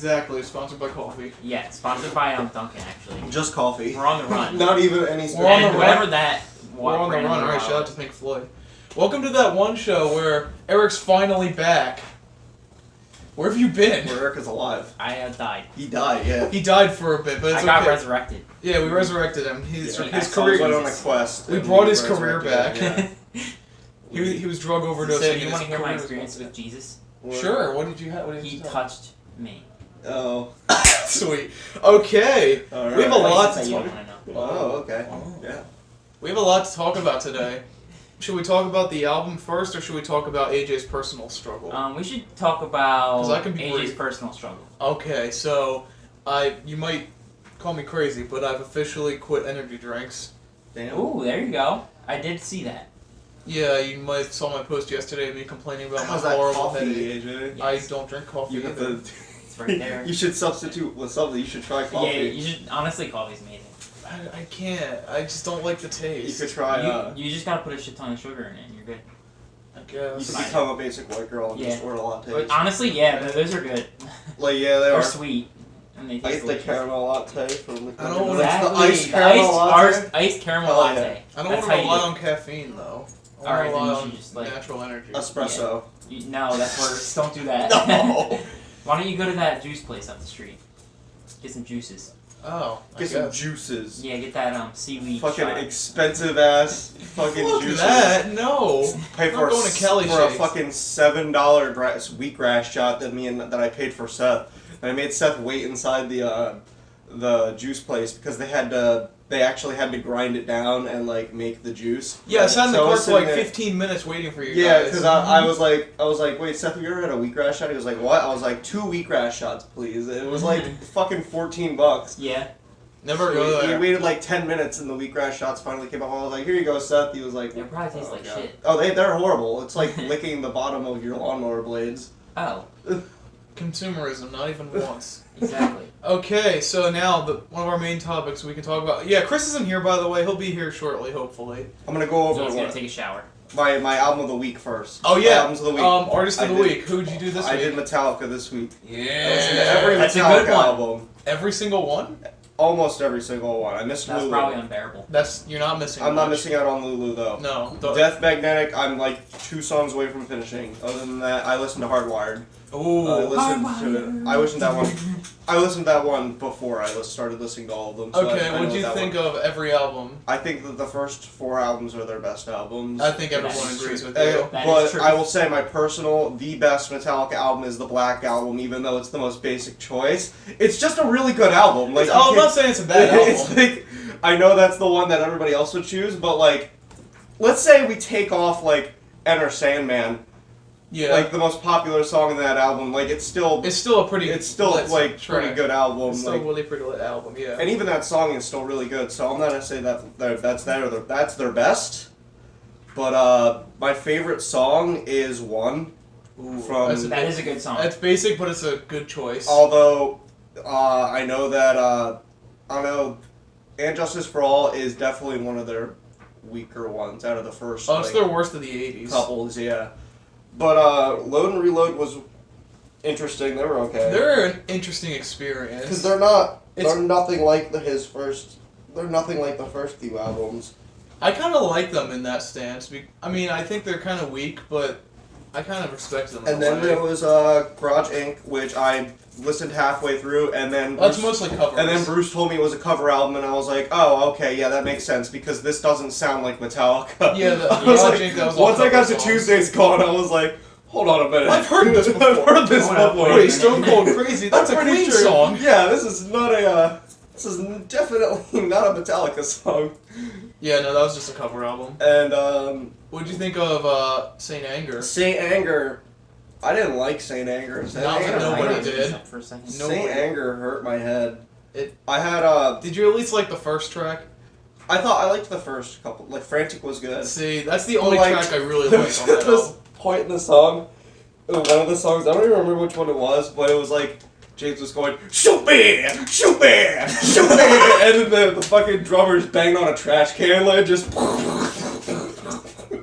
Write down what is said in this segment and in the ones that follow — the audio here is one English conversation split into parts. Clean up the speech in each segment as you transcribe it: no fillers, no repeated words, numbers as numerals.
Exactly, sponsored by coffee. Yeah, sponsored by Dunkin', actually. Just coffee. We're on the run. Not even any We're on the and run. whatever that... We're on the run. Alright, shout out to Pink Floyd. Welcome to That One Show, where Eric's finally back. Where have you been? Where Eric is alive. I died. He died, yeah. He died for a bit, but it's I got okay. resurrected. Yeah, we resurrected him. His career went career... on a quest. We and brought he his career resurrected back. him, He was drug So overdosing. you want to hear my career experience with Jesus? Yeah. Sure, what did you have? He touched me. Oh. Sweet. Okay. Alright. We have a lot Places to that you talk don't want to know. Oh, okay. Oh. Yeah. We have a lot to talk about today. Should we talk about the album first, or should we talk about AJ's personal struggle? We should talk about 'Cause I can be AJ's brief. personal struggle. Okay, so you might call me crazy, but I've officially quit energy drinks. Damn. Ooh, there you go. I did see that. Yeah, you might have saw my post yesterday of me complaining about How's my that horrible coffee, headache. AJ? Yeah. I don't drink coffee You have either. to... It's right there. You should substitute with something. You should try coffee. Yeah, you should. Honestly, coffee's amazing. I can't. I just don't like the You taste. could try, You just gotta put a shit ton of sugar in it and you're good. I you guess. could become a basic white girl and just Yeah. order lattes. But honestly, yeah, those are good. Like, yeah, they They're are. sweet. And they I taste get the delicious. caramel latte from the... I don't wanna- That's Exactly. the iced caramel latte? Iced caramel Hell yeah. latte. I don't That's want to how you rely do on caffeine, though. I Alright, want to then you rely should on just, like, natural energy. Espresso. No, that's worse. Don't do that. No! Why don't you go to that juice place up the street? Get some juices. Oh, I Get some guess. juices. Yeah, get that seaweed Fucking shot. expensive ass fucking Fuck juices. that, no. Pay I'm for, not going to Kelly for a Shakes. fucking $7 wheatgrass shot that I paid for Seth. And I made Seth wait inside the juice place because they actually had to grind it down and like make the juice. Yeah, I sat in the So I car was for like sitting there- 15 minutes waiting for you Yeah, guys. because I was like, wait, Seth, have you ever had a wheatgrass shot? He was like, what? I was like, 2 wheatgrass shots, please. And it was like fucking $14. Yeah. Never go He there. waited like 10 minutes and the wheatgrass shots finally came out. I was like, here you go, Seth. He was like, It probably tastes like God. shit. Oh, they're horrible. It's like licking the bottom of your lawnmower blades. Oh, Consumerism, not even once. exactly. Okay, so now one of our main topics we can talk about. Yeah, Chris isn't here, by the way. He'll be here shortly, hopefully. I'm gonna go So I over was gonna take a shower. my album of the week first. Oh yeah, My albums of the week. Artist of I the did- week. Who'd you do this I week? did Metallica this week. I listened to Yeah, every That's a Metallica good one. album. every single one. Almost every single one. I missed That's Lulu. probably unbearable. You're not missing. I'm not much. missing out on Lulu though. No. Death Magnetic, I'm like 2 songs away from finishing. Other than that, I listened to Hardwired. Ooh. I listened to it. I listened to that one. I listened to that one before I started listening to all of them. So Okay, I what'd know you that think one. of every album? I think that the first 4 albums are their best albums. I think everyone That is agrees true. with you. That But is true. I will say the best Metallica album is the Black Album, even though it's the most basic choice. It's just a really good album. Like, I'm not saying it's a bad album. It's like, I know that's the one that everybody else would choose, but like, let's say we take off like Enter Sandman, Yeah. like the most popular song in that album. Like, it's still it's still a pretty. lit, like track. pretty good album. It's still Like, a really pretty lit album. Yeah. and even that song is still really good. So I'm not gonna say that's their best. But my favorite song is One. Ooh, from- that's a That is a good song. That's basic, but it's a good choice. Although I know that And Justice for All is definitely one of their weaker ones out of the first Oh, it's their worst of the 80s. couples, yeah. But Load and Reload was interesting. They were okay. They're an interesting experience. Because they're not. It's- They're nothing like his first. They're nothing like the first few albums. I kind of like them in that stance. I mean, I think they're kind of weak, but I kind of respect them. in And a then way. there was Garage Inc., which I listened halfway through, and then That's Bruce- mostly covers. And then Bruce told me it was a cover album, and I was like, oh, okay, yeah, that makes sense, because this doesn't sound like Metallica. Yeah, the I was Garage like, Inc., that was all once I got cover to songs. Tuesday's Gone, I was like, hold on a minute. I've heard this before. I've heard this Hold up, before. Wait, Stone Cold Crazy? That's a I'm pretty Queen sure- song. Yeah, this is not a, this is definitely not a Metallica song. Yeah, no, that was just a cover album. And, What'd you think of Saint Anger? Saint Anger, I didn't like Saint Anger. Saint Not Anger, nobody I did. For a second. No. Saint Anger hurt my head. It- I had, Did you at least like the first track? I thought I liked the first couple. Like, Frantic was good. See, that's the only like, track I really There like was on that this album. point in the song, one of the songs, I don't even remember which one it was, but it was like, James was going, shoot me, shoot me, shoot me, and then the fucking drummer's banged on a trash can lid, just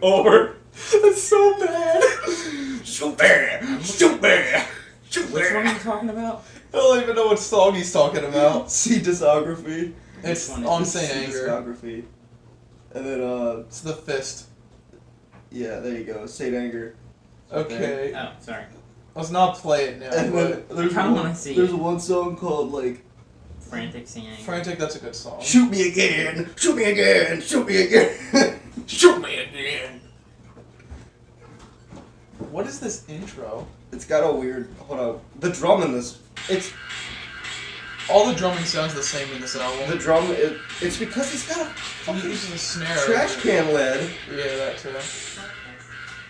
over. It's so bad. Shoot me, shoot me, shoot me. Which one are you talking about? I don't even know what song he's talking about. See discography. It's Which one is on this? Saint See Anger. discography. And then It's the fist. yeah, there you go. Saint Anger. Okay. Oh, sorry. Let's not play it now. And then But there's kinda one, wanna see there's it. one song called like Frantic singing. Frantic, that's a good song. Shoot Me Again, Shoot Me Again, Shoot Me Again. Shoot me again. What is this intro? It's got a weird. Hold on. The drum in this. It's All the drumming sounds the same in this album. the drum. It's because he's got a He fucking uses a snare. trash can lid. Yeah, that too.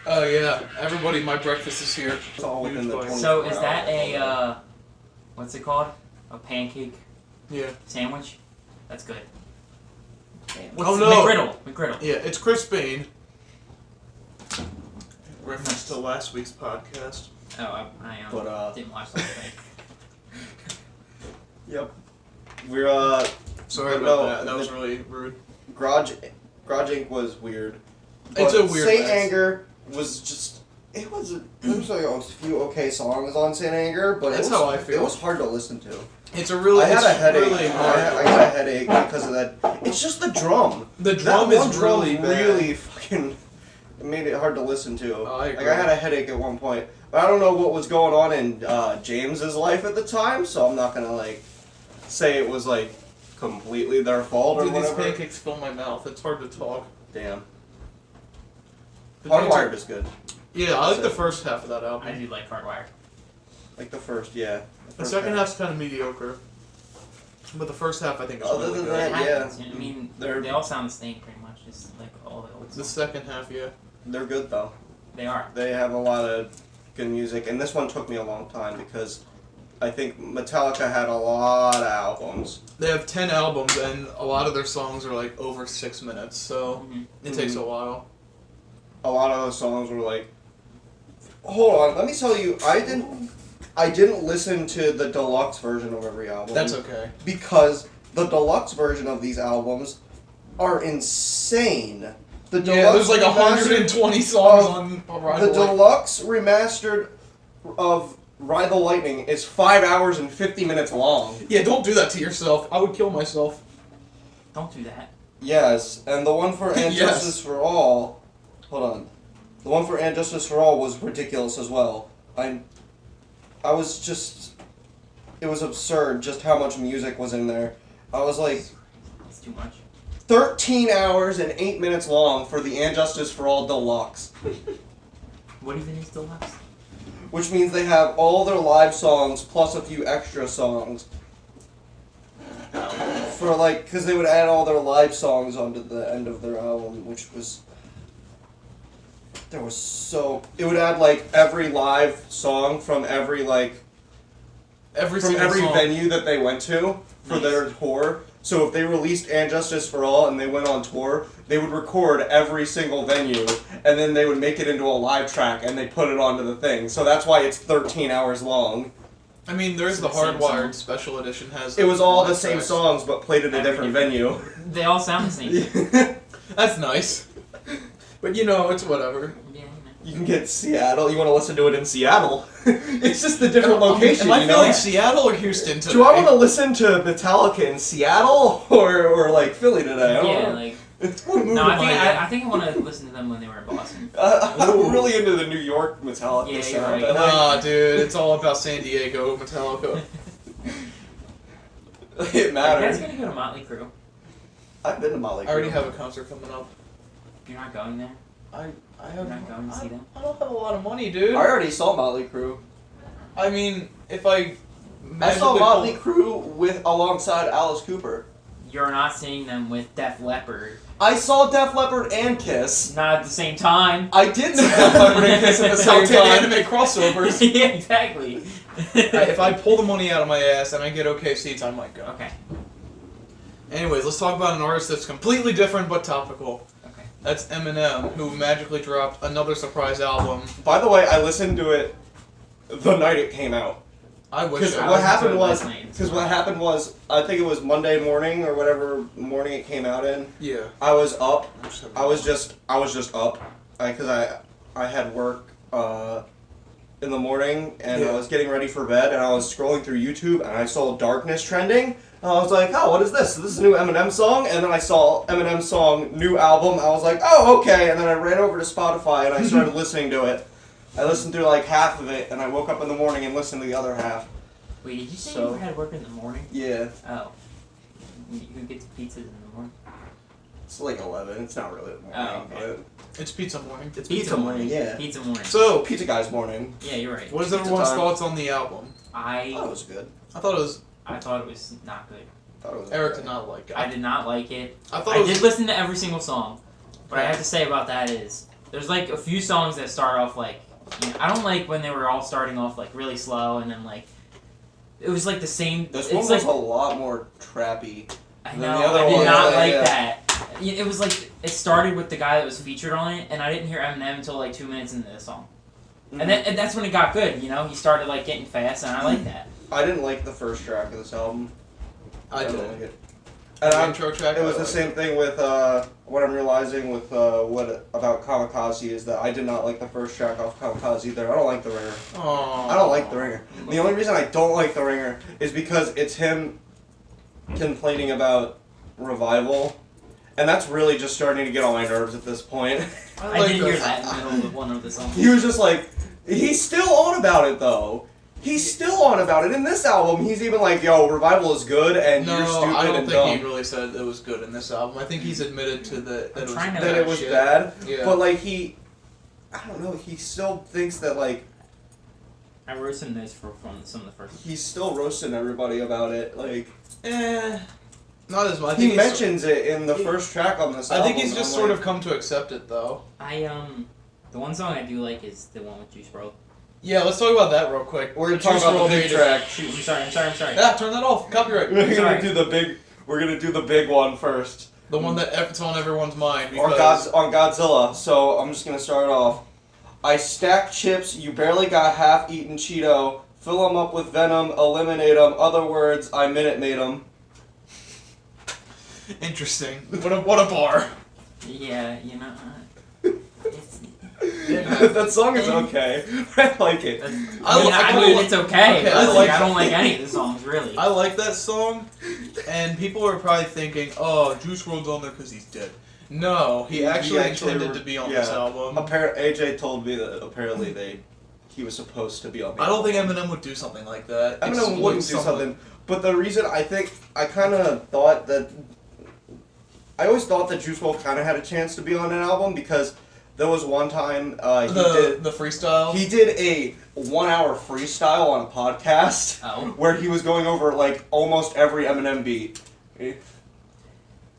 Oh yeah, everybody, my breakfast is here. It's all within the 24 So is that hours. a what's it called? A pancake Yeah. sandwich? That's good. Oh, What's no. McGriddle. Yeah, it's Chris Bain. Reference to last week's podcast. Oh, But, didn't watch the whole thing. Yep. We're Sorry But about no, that. That was really rude. Garage Inc. was weird. It's But a weird Saint mess. Anger was just. There was like a few okay songs on Saint Anger, but That's it was, how I feel. It was hard to listen to. It's a really. I had it's a headache. Really hard. I got a headache because of that. It's just the drum. The drum that one is drum really bad. really fucking made it hard to listen to. Oh, I agree. Like I had a headache at one point, but I don't know what was going on in James's life at the time, so I'm not gonna like say it was like completely their fault or Dude, these whatever. pancakes fill my mouth. It's hard to talk. Damn. The things Hardwired are- is good. Yeah, I like the first half of that I album. do like Hardwired. Like the first, yeah. The first second half. half's kind of mediocre, but the first half I think is Other really than good. that, It yeah. happens, I mean, They're- they all sound the same pretty much. Just like all the old The songs. second half, yeah. They're good though. They are. They have a lot of good music, and this one took me a long time because I think Metallica had a lot of albums. They have 10 albums, and a lot of their songs are like over 6 minutes, so Mhm. it takes a while. A lot of those songs were like. Hold on, let me tell you, I didn't listen to the deluxe version of every album. That's okay. Because the deluxe version of these albums are insane. The Yeah, there's like remastered- 120 songs on Ride The the Lightning. deluxe remastered of Ride the Lightning is 5 hours and 50 minutes long. Yeah, don't do that to yourself. I would kill myself. Don't do that. Yes, and the one for And Yes. Justice for All. Hold on. The one for And Justice for All was ridiculous as well. I was just. It was absurd just how much music was in there. I was like, It's too much. 13 hours and 8 minutes long for the And Justice for All Deluxe. What even is deluxe? Which means they have all their live songs plus a few extra songs. For like, because they would add all their live songs onto the end of their album, which was. There was so. It would add like every live song from every like. Every From single every song. venue that they went to for Nice. their tour. So if they released And Justice for All and they went on tour, they would record every single venue and then they would make it into a live track and they put it onto the thing. So that's why it's 13 hours long. I mean, there's the It's the same Hardwired song. special edition has. It was all the live same tracks. songs but played at a Every different different- venue. They all sound the same. That's nice. But you know, it's whatever. Yeah, You can get Seattle. You want to listen to it in Seattle. It's just a different location. Am I you know? feeling Seattle or Houston today? Do I want to listen to Metallica in Seattle or like Philly today? I don't yeah, know. like What mood no, am I in? I think I want to listen to them when they were in Boston. I'm really into the New York Metallica Yeah, you're sound. right. I like- Nah, dude, it's all about San Diego, Metallica. It Are you guys matters. gonna go to Motley Crue? I've been to Motley Crue. I already have a concert coming up. You're not going there. I You're have. not going to see them. I don't have a lot of money, dude. I already saw Motley Crue. I mean, if I. I saw magically Motley pull- Crue with alongside Alice Cooper. You're not seeing them with Def Leppard. I saw Def Leppard and Kiss. Not at the same time. I did see Def Leppard and Kiss at the same Top 10 time. anime crossovers. Yeah, exactly. If I pull the money out of my ass and I get okay seats, I might go. Okay. Anyways, let's talk about an artist that's completely different but topical. Okay. That's Eminem, who magically dropped another surprise album. By the way, I listened to it the night it came out. I wish Because I what was- happened it was, last night. because what happened was, I think it was Monday morning or whatever morning it came out in. Yeah. I was up. I was just up, because I had work in the morning, and Yeah. I was getting ready for bed, and I was scrolling through YouTube, and I saw Darkness trending. And I was like, oh, what is this? This is a new Eminem song? And then I saw Eminem's song, new album. I was like, oh, okay. And then I ran over to Spotify, and I started listening to it. I listened through like half of it, and I woke up in the morning and listened to the other half. Wait, did you say So- you had work in the morning? Yeah. Oh. Who gets pizzas in the morning? It's like 11. It's not really morning, Oh, okay. but It's pizza morning. it's pizza morning. Yeah. Pizza morning. So, Pizza guy's morning. Yeah, you're right. what is Pizza everyone's time. thoughts on the album? I thought it was good. I thought it was not good. I thought it was Eric okay. did not like it. I did not like it. I thought I it was did listen to every single song. What I have to say about that is, there's like a few songs that start off like, you know, I don't like when they were all starting off like really slow and then like, it was like the same. This it's one was like, a lot more trappy. I than know, the other I did one. not Yeah, like yeah. that. It was like, it started with the guy that was featured on it, and I didn't hear Eminem until like 2 minutes into the song. Mhm. And that's when it got good, you know? He started like getting fast, and I like that. I didn't like the first track of this album. I don't did. like it. And The I'm, intro track. it was I the liked. same thing with what I'm realizing with what about Kamikaze is that I did not like the first track off Kamikaze either. I don't like the ringer. Aw. I don't like the ringer. The only reason I don't like the ringer is because it's him complaining about revival, and that's really just starting to get on my nerves at this point. I like did hear the- that in the middle of one of the songs. He was just like, he's still on about it though. He's still on about it. In this album, he's even like, yo, revival is good, and No, you're stupid I don't and think dumb. he really said it was good in this album. I think he's admitted to that it was trying to- That it was shit. bad. Yeah. But like I don't know, he still thinks that like, I wrote some notes from some of the first. he's still roasting everybody about it. Like, Not as much. I he think he's- mentions it in the first track on this I album. think he's and just I'm sort like, of come to accept it though. The one song I do like is the one with Juice WRLD. Yeah, let's talk about that real quick. We're gonna talk Juice about the WRLD big hated- track. Shoot, I'm sorry. Yeah, turn that off. Copyright. We're Sorry. gonna do the big. We're gonna do the big one first. The one that's on everyone's mind. On Because Godzilla. So I'm just gonna start off. I stack chips. You barely got half-eaten Cheeto. Fill them up with venom. Eliminate them. Other words, I minute made them. Interesting. What a bar. Yeah, you know. It's, That song is okay. I like it. I kinda it's okay. Okay, but, I like, like- I don't like any of the songs really. I like that song, and people are probably thinking, "Oh, Juice WRLD's on there because he's dead." No, he actually intended to be on this album. AJ told me that apparently he was supposed to be on the I don't think album. Eminem would do something like that. Eminem Exploit wouldn't do someone. something. But the reason I kind of thought that. I always thought that Juice WRLD kind of had a chance to be on an album because there was one time The freestyle. he did a 1 hour freestyle on a podcast Oh, where he was going over like almost every Eminem beat.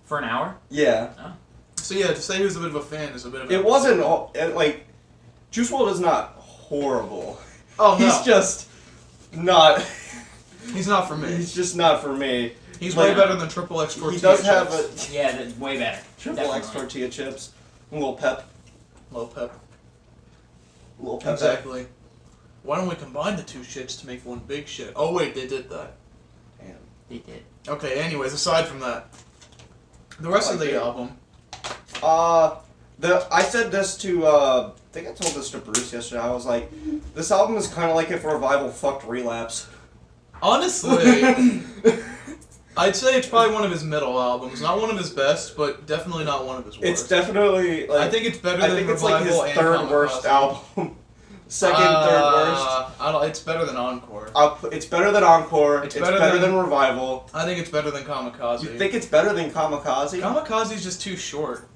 for an hour? Yeah, So yeah, to say he was a bit of a fan is a bit of. it wasn't like Juice WRLD is not horrible. Oh no, He's just not. he's not for me. He's just not for me. He's like, way better than Triple X tortilla He does have chips. a Yeah, that's way better. triple X Definitely. tortilla chips, a little pep, Low pep. little pep. Exactly. Why don't we combine the two shits to make one big shit? Oh wait, they did that. Damn. They did. Okay. Anyways, aside from that, the rest of Like the it. album. I said this to I think I told this to Bruce yesterday. I was like, this album is kind of like if Revival fucked Relapse. Honestly, I'd say it's probably one of his middle albums. Not one of his best, but definitely not one of his worst. It's definitely like I think it's better I than think it's like Revival his and third worst Kamikaze. album. Second, third worst. I don't. It's better than Encore. It's better than Encore. It's It's better better than- than Revival. I think it's better than Kamikaze. You think it's better than Kamikaze? Kamikaze's just too short,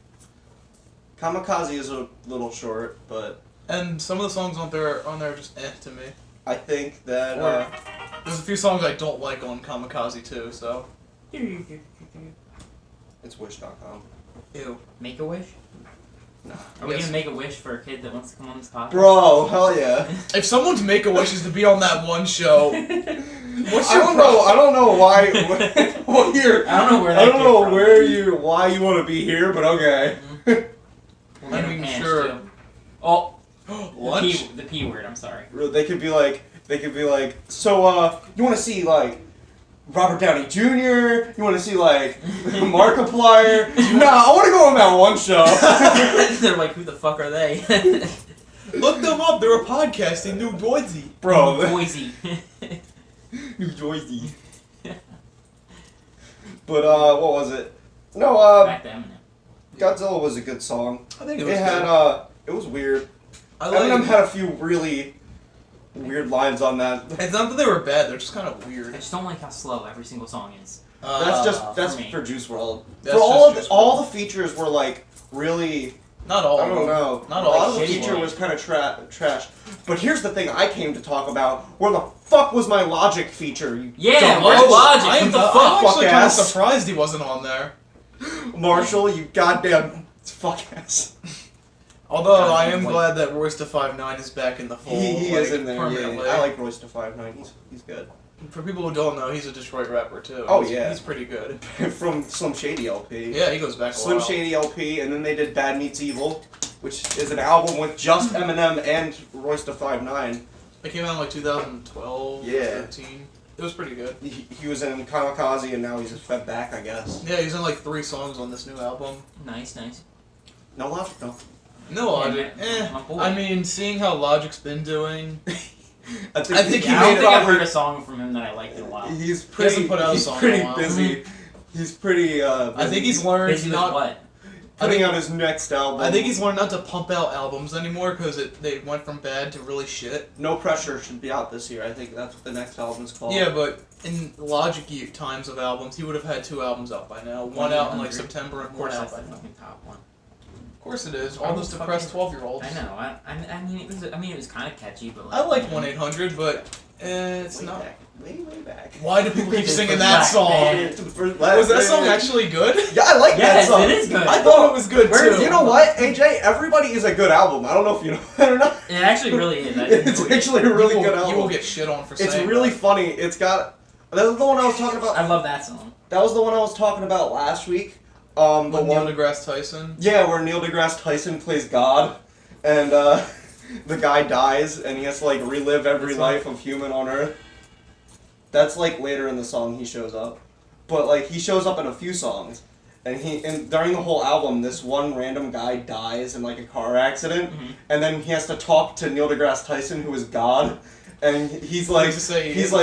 Kamikaze is a little short, but and some of the songs on there are just to me. I think that Or- There's a few songs I don't like on Kamikaze too. So it's Wish.com. ew. Make a wish? No. Are we Yes. gonna make a wish for a kid that wants to come on this podcast? Bro, hell yeah. If someone's Make-A-Wish is to be on that one show, what's I your don't know. I don't know why. What you're, I don't know where that I don't came know from. why you want to be here, but okay. We're I gonna mean, pants, sure. too. Oh, lunch. the P word. I'm sorry. They could be like, so you want to see like Robert Downey Jr. You want to see like Markiplier? Nah, I want to go on that one show. They're like, who the fuck are they? Look them up. They're a podcast in New Jersey. Bro. New Jersey. New Jersey. But, what was it? No, Back to Eminem. Godzilla was a good song. I think it was. It was weird. Eminem Eminem had a few really weird lines on that. It's not that they were bad. They're just kind of I weird. just don't like how slow every single song is. That's for me. for Juice WRLD. That's For all just Juice all WRLD. the features were like really. Not all. I don't know. Not a all. lot of the Shitty feature one. was kind of trash. But here's the thing I came to talk about. Where the fuck was my Logic feature? You Yeah, dumb where's bitch? Logic? I'm, What the I'm fuck? actually kind of ass. surprised he wasn't on there. Marshall, you goddamn fuck ass. Although God, I am what- glad that Royce to 5'9" is back in the fold. He like, is in there. permanently. Yeah. I like Royce to 5'9". He's good. For people who don't know, he's a Detroit rapper too. Oh, He's- yeah. he's pretty good. From Slim Shady LP. Yeah, he goes back a Slim while. Shady LP, and then they did Bad Meets Evil, which is an album with just Eminem and Royce to 5'9". It came out in like 2012, Yeah. 13. It was pretty good. He was in Kamikaze, and now he's just fed back, I guess. Yeah, he's in like 3 songs on this new album. Nice, nice. No Logic, though. No Yeah, Logic. man, my boy. I mean, seeing how Logic's been doing, I think he he Yeah, I don't made think I've probably- heard a song from him that I liked in a while. He's pretty. hasn't put out a he's song in a pretty while. busy. He's pretty. I think he's learned Busy with not. what? putting out his next album. I think he's learned not to pump out albums anymore because they went from bad to really shit. No Pressure should be out this year. I think that's what the next album's called. Yeah, but in Logic times of albums, he would have had 2 albums out by now. One out in like 100. September and Of one course, out that's by the now. fucking top one. Of course it is. I All was those depressed fucking- 12-year-olds. I know. I mean, it was. I mean, it was kind of catchy, but like. I like 1-800, but it's way not. back. Way back. Why do people keep It's singing the that Black song? Band. Was that song actually good? Yeah, I like Yes, that song. it is good. I thought it was good Where, too. you know what, AJ? Everybody is a good album. I don't know if you know that or not. It actually really is. I It's enjoy it. actually a really you will, good album. You will get shit on for It's saying really that. funny. It's got. That's the one I was talking about. I love that song. That was the one I was talking about last week. The With Neil one. deGrasse Tyson. Yeah, where Neil deGrasse Tyson plays God, and the guy dies, and he has to like relive every That's life of human on Earth. That's like later in the song he shows up, but like he shows up in a few songs, and during the whole album, this one random guy dies in like a car accident, Mhm. and then he has to talk to Neil deGrasse Tyson, who is God, and he's like, Who's to say he he's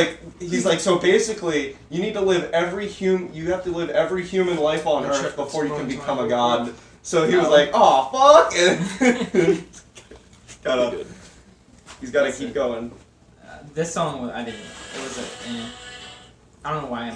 is? like, so basically, you need to live you have to live every human life on Check Earth the before you can scroll become time a real god. quick. So he was No. like, "Oh fuck," and Pretty good. he's gotta That's keep it. going. This song, I didn't. It was I don't know why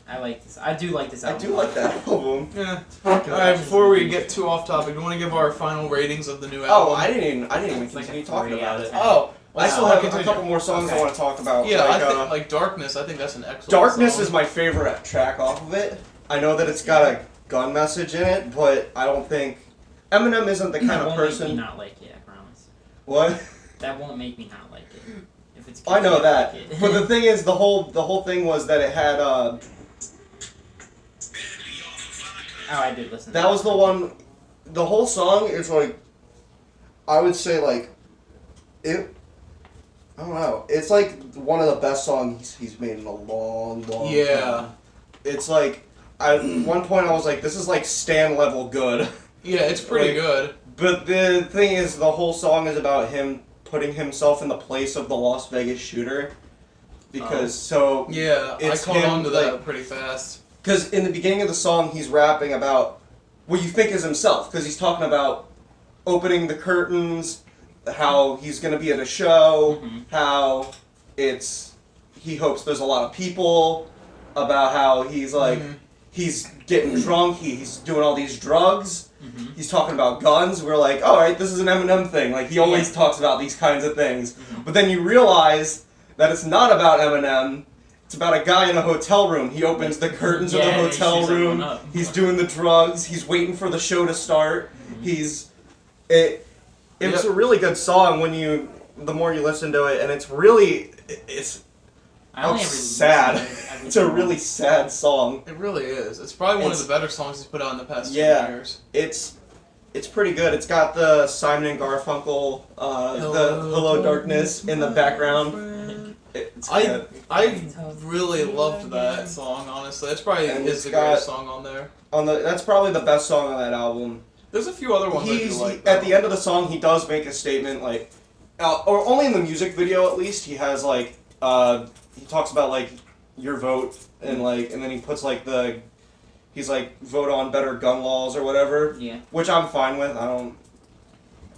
I like this. I do like this I album. do like that album. Yeah. Alright, before we get too off topic, do you want to give our final ratings of the new album? Oh, I didn't even It's like a continue talking 3 about out of it. 10. Oh, I still have a continue. couple more songs I Okay. want to talk about. Yeah, like, I think like Darkness. I think that's an excellent. Darkness song. is my favorite track off of it. I know that it's got a gun message in it, but I don't think Eminem isn't the kind That of won't make me person. not like it. I promise. What? That won't make me not like it. If it's. I know catchy, that, like it. but the thing is, the whole thing was that it had Oh, I did listen. that was the one. The whole song is like, I would say like, it. I don't know. It's like one of the best songs he's made in a long Yeah. time. It's like, at one point I was like, this is like Stan level good. Yeah, it's pretty like- good. But the thing is, the whole song is about him putting himself in the place of the Las Vegas shooter. Because Yeah, It's I caught him, on to that like- pretty fast. Because in the beginning of the song, he's rapping about what you think is himself. Because he's talking about opening the curtains, how he's going to be at a show, Mhm. how he hopes there's a lot of people, about how he's like, Mhm. he's getting drunk, he's doing all these drugs, Mhm. he's talking about guns. We're like, alright, this is an Eminem thing. Like, he always Yeah. talks about these kinds of things. Mhm. But then you realize that it's not about Eminem. It's about a guy in a hotel room. He opens the curtains of the Yeah, he hotel shoots everyone room. up. He's doing the drugs. He's waiting for the show to start. Mhm. It's a really good song the more you listen to it, and it's really I only ever sad. listened to it every It's a single really one. sad song. It really is. It's probably one of It's- the better songs he's put out in the past Yeah. 2 years. It's pretty good. It's got the Simon and Garfunkel, the Hello Darkness in the background. It's good. I really loved that song, honestly. It's probably And is it's the got- greatest song on there. That's probably the best song on that album. There's a few other ones I do like. At the end of the song, he does make a statement, like, or only in the music video at least, he has, like, he talks about, like, your vote, and, like, and then he puts, like, he's like, vote on better gun laws or whatever. Yeah. Which I'm fine with. I don't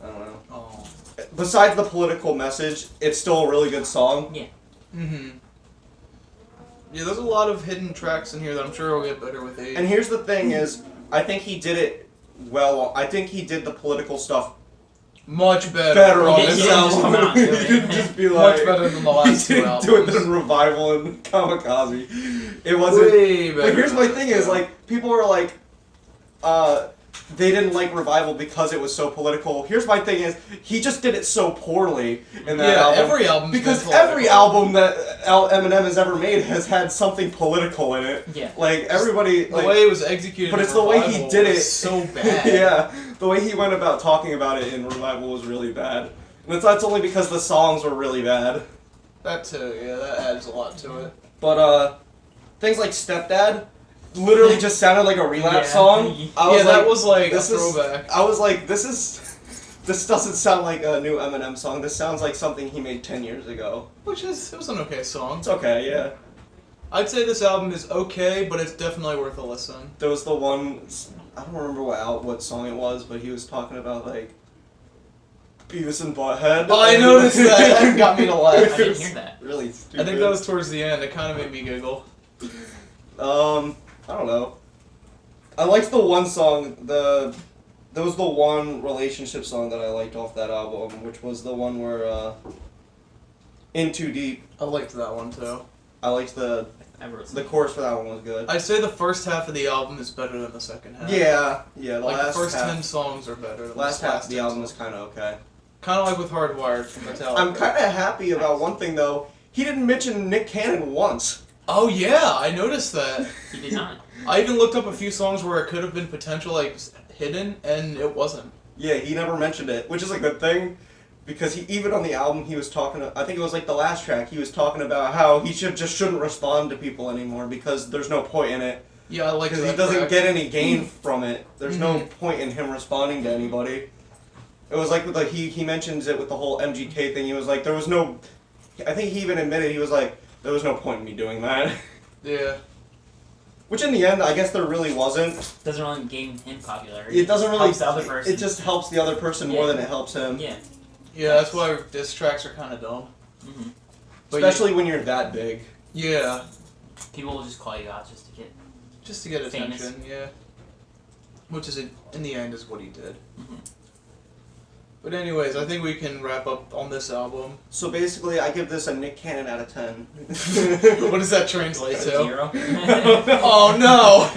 know. Oh. Besides the political message, it's still a really good song. Yeah. Mm-hmm. Yeah, there's a lot of hidden tracks in here that I'm sure will get better with age. And here's the thing is, I think he did it well. I think he did the political stuff much better on He this didn't just come out album. and do He it. didn't just be like... Much better than the last he two didn't albums. do it than Revival and Kamikaze. It wasn't... Way better But here's my than thing this is, two. like, people were like, they didn't like Revival because it was so political. Here's my thing is, he just did it so poorly in that album. Every album. Because every album that Eminem has ever made has had something political in it. Yeah. Like, everybody... The like, way it was executed but in it's the way he Revival did was it. so bad. Yeah. The way he went about talking about it in Revival was really bad. And that's only because the songs were really bad. That too, yeah, that adds a lot to it. But, things like Stepdad literally just sounded like a relapse song. That was like a this is- throwback. I was like, this doesn't sound like a new Eminem song. This sounds like something he made 10 years ago. It was an okay song. It's okay, yeah. I'd say this album is okay, but it's definitely worth a listen. There was the one, I don't remember what song it was, but he was talking about, like, Beavis and Butthead. Oh, I noticed that. That got me to laugh. I didn't hear that. Really stupid. I think that was towards the end. It kind of made me giggle. I don't know. I liked the one song, there was the one relationship song that I liked off that album, which was the one where, In Too Deep. I liked that one too. I liked the chorus for that one was good. I'd say the first half of the album is better than the second half. Yeah, the Like last the first half, 10 songs are better than last the half of the 10 album songs. was kind of okay. Kind of like with Hardwired from Metallica. I'm kind of happy about one thing though. He didn't mention Nick Cannon once. Oh yeah, I noticed that. He did not. I even looked up a few songs where it could have been potential like hidden, and it wasn't. Yeah, he never mentioned it, which is a good thing, because he even on the album he was talking. I think it was like the last track. He was talking about how he shouldn't respond to people anymore because there's no point in it. Yeah, I like that. Because he doesn't track. get any gain from it. There's no Mhm. point in him responding to anybody. It was like with he mentions it with the whole MGK thing. He was like, there was no. I think he even admitted he was like, there was no point in me doing that. Yeah. Which in the end, I guess there really wasn't. Doesn't really gain him popularity. It doesn't really. Helps the other person. It just helps the other person more Yeah. than it helps him. Yeah. Yeah, that's why diss tracks are kind of dumb. Mm-hmm. But Especially when you're that big. Yeah, People will just call you out just to get. just to get Famous. attention. Yeah. Which is in the end is what he did. Mhm. But anyways, I think we can wrap up on this album. So basically, I give this a Nick Cannon out of 10. What does that translate to? 0. Oh no!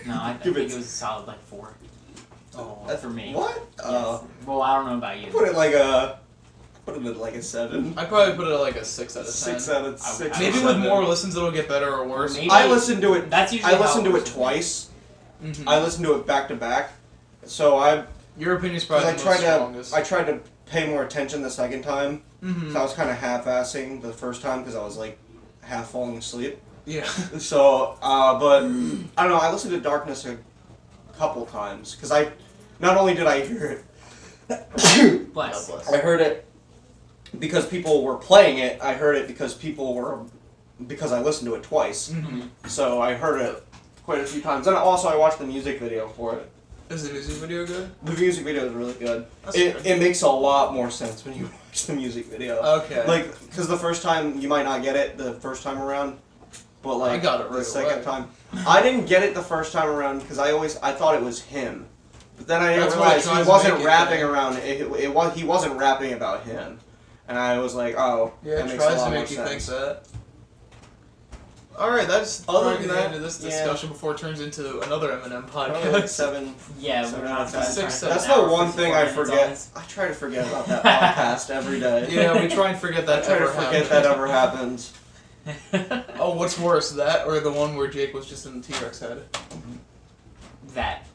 No, I Give think it- it was a solid like 4. Oh, For me. What? Yes. Well, I don't know about you. Put it like a. Put it at like a 7. I probably put it at like a 6 out of 10. 6 out of 6. Maybe or with 7. more listens it'll get better or worse. Maybe- I listened to it. That's usually I listened how to it works. twice. Mhm. I listened to it back to back. So Your opinion's probably I the tried most to strongest. I tried to pay more attention the second time. Mhm. So I was kind of half-assing the first time because I was like half falling asleep. Yeah. So, but I don't know. I listened to Darkness a couple times because not only did I hear it, Bless. I heard it because people were playing it. I heard it because I listened to it twice. Mhm. So I heard it quite a few times. And also I watched the music video for it. Is the music video good? The music video is really good. That's It good. it makes a lot more sense when you watch the music video. Okay. Like, because the first time you might not get it the first time around, but like I got it the right second away. time, I didn't get it the first time around because I thought it was him, but then I That's why it realized tries he to wasn't make it rapping him. around. He wasn't rapping about him, and I was like, oh, Yeah, that it makes a tries lot to more make you sense. think that. Alright, that's Other probably than the that, end of this yeah. discussion before it turns into another Eminem Probably like podcast. 7. Yeah, So we're now not it's trying to 6, spend That's an the hour, one thing 54 I minutes on forget. this. I try to forget about that podcast every day. Yeah, we try and forget I that try to ever forget happened. that ever happens. Oh, what's worse, that or the one where Jake was just in the T-Rex head? That.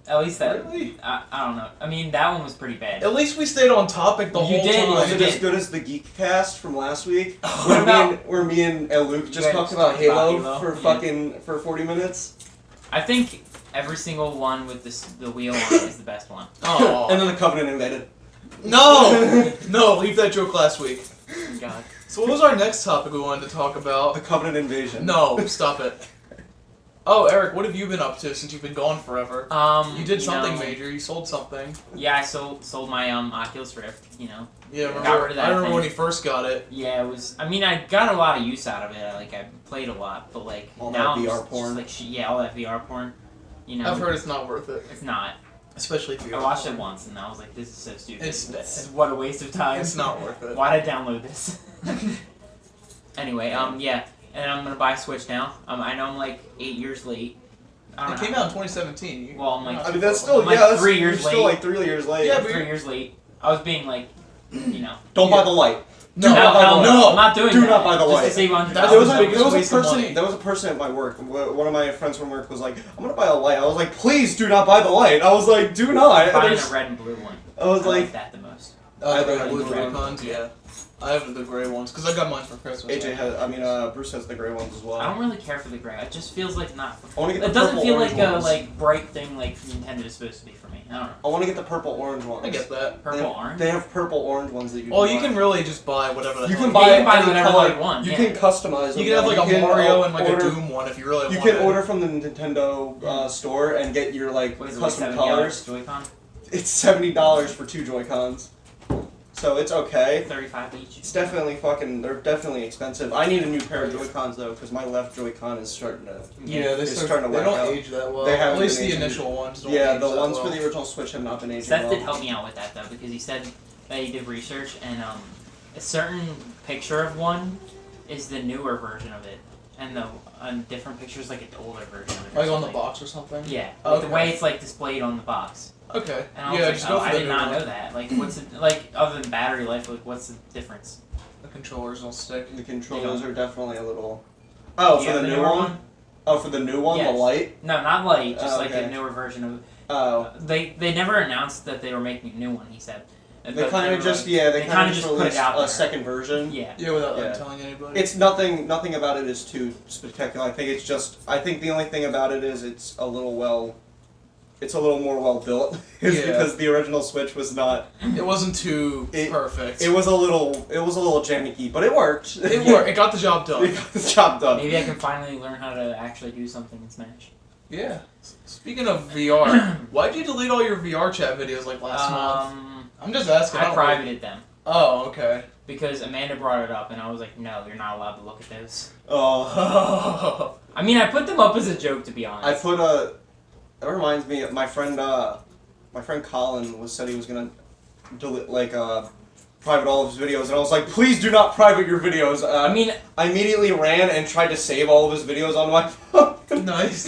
At least that. Really? I don't know. I mean, that one was pretty bad. At least we stayed on topic the You whole did, time. Was you it did. as good as the Geekcast from last week? What about- Where me and Luke just guys talked about talked about Halo Halo? for Yeah. fucking for 40 minutes? I think every single one with the wheel on is the best one. Oh. And then the Covenant invaded. No! No, leave that joke last week. God. So what was our next topic we wanted to talk about? The Covenant invasion. No, stop it. Oh, Eric, what have you been up to since you've been gone forever? You did something major. You sold something. Yeah, I sold my Oculus Rift. You know. Yeah, Got rid of that I remember thing. when he first got it. Yeah, it was. I mean, I got a lot of use out of it. I played a lot, but like all now that I'm VR just porn. like all that VR porn. You know. I've heard it's not worth it. It's not. Especially if you. I watched it once and I was like, this is so stupid. It's This is what a waste of time. It's not worth it. Why did I download this? Anyway, yeah, and I'm gonna buy a Switch now. I know I'm like 8 years late. I don't It came know. out in 2017. Well, I'm like. I mean, that's still, I'm like that's 3 years you're still late. like 3 years late. Yeah, I'm but 3 years late. I was being like, you know. Don't buy the light. No, Do not buy the light. no, I'm not doing Do that. not buy the Just light. to save $100. That's There the was, a, biggest there, was a waste of person, money. there was a person at my work. One of my friends from work was like, I'm going to buy a light. I was like, please do not buy the light. I was like, do not. I'm buying There's- a red and blue one. I was I like like, that the most. I the have blue blue one. Joy-Cons, yeah. I have the gray ones, because I got mine for Christmas. AJ has, Bruce has the gray ones as well. I don't really care for the gray. It just feels like not. I want to get the It doesn't purple feel orange like a ones. bright thing like Nintendo is supposed to be for me. I don't know. I want to get the purple orange ones. I get that. Purple they have, orange. They have purple orange ones that you. Well, can you buy. can really just buy whatever the You hell can you buy You can buy any whatever color. you want, You yeah. can customize them. You can have like a can, Mario and like order, a Doom one if you really want You it. can order from the Nintendo store and get your like What is it, custom like colors. Joy-Con? It's $70 for 2 Joy-Cons, so it's okay. 35 each. It's definitely they're definitely expensive. I need a new pair of Joy-Cons though, because my left Joy-Con is starting to. Yeah, it's starting to they whack don't out. age that well. They haven't At least been the aging. initial ones don't Yeah, age the that ones well. for the original Switch have not been aging Seth well. did help me out with that though because he said that he did research and a certain picture of one is the newer version of it, and the different picture is like an older version of it. or Like on the something. box or something? Yeah, Okay. like the way it's like displayed on the box. Okay. And I was Yeah, like, just go for I the did new not one. know that. Like, what's it, like other than battery life? Like, what's the difference? The controllers don't stick. The controllers are definitely a little. Oh, Do you for have the the new newer one? Oh, for the new one, Yes. the light. No, not light. Just Oh, like okay. a newer version of. Oh, They never announced that they were making a new one. He said. they But kind were of just like- they kind of just put it released out a there. second version. Yeah. Yeah, without Yeah. like, telling anybody. It's nothing about it is too spectacular. I think the only thing about it is it's a little more well built. Is Yeah. because the original Switch was not. It wasn't too perfect. It was a little janky, but it worked. It worked. It got the job done. It got the job done. Maybe I can finally learn how to actually do something in Smash. Yeah. Speaking of VR, why'd you delete all your VR chat videos like last month? I'm just asking. I don't privated them Oh, okay. because Amanda brought it up, and I was like, "No, you're not allowed to look at those." Oh. I mean, I put them up as a joke, to be honest. I put a. That reminds me, my friend Colin said he was gonna delete private all of his videos, and I was like, please do not private your videos. I mean, I immediately ran and tried to save all of his videos on my phone. Nice.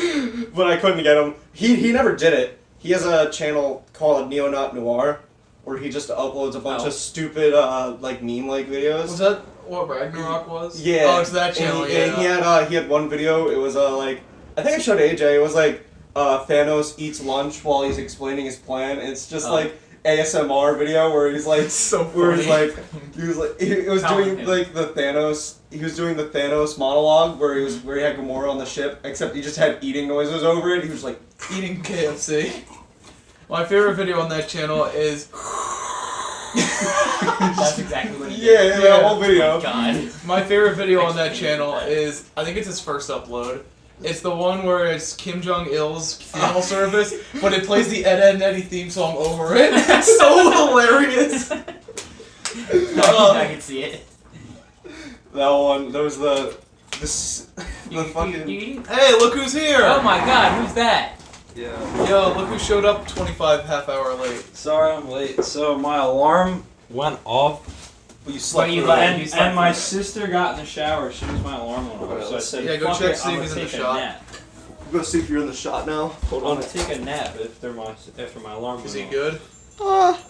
But I couldn't get them. He never did it. He has a channel called Neonot Noir, where he just uploads a bunch of stupid meme-like videos. Was that what Ragnarok was? Yeah. Oh, it's that channel. And he had one video. It was I think I showed AJ. It was Thanos eats lunch while he's explaining his plan. It's just ASMR video where he's like, so where he's funny. he was doing the Thanos. He was doing the Thanos monologue where he had Gamora on the ship, except he just had eating noises over it. He was like Eating KFC. My favorite video on that channel is. that's exactly what he yeah, did. that whole video. Oh, God. My favorite video on that channel is, I think it's his first upload. It's the one where it's Kim Jong-il's funeral service, but it plays the Ed, Edd n Eddy theme song over it. It's so hilarious. I can see it. That one. There was the fucking. Hey, look who's here! Oh my God, who's that? Yeah. Yo, look who showed up 25 half-hour late. Sorry I'm late. So my alarm went off. Well, you slept you through let- it. you slept And my through it. sister got in the shower as soon as my alarm went off. So I said, Yeah, go fuck check, it, see if I'm he's gonna in the take a shot. nap. I'm gonna see if you're in the shot now. Hold I'm on. gonna take a nap after my alarm Is went he off. good?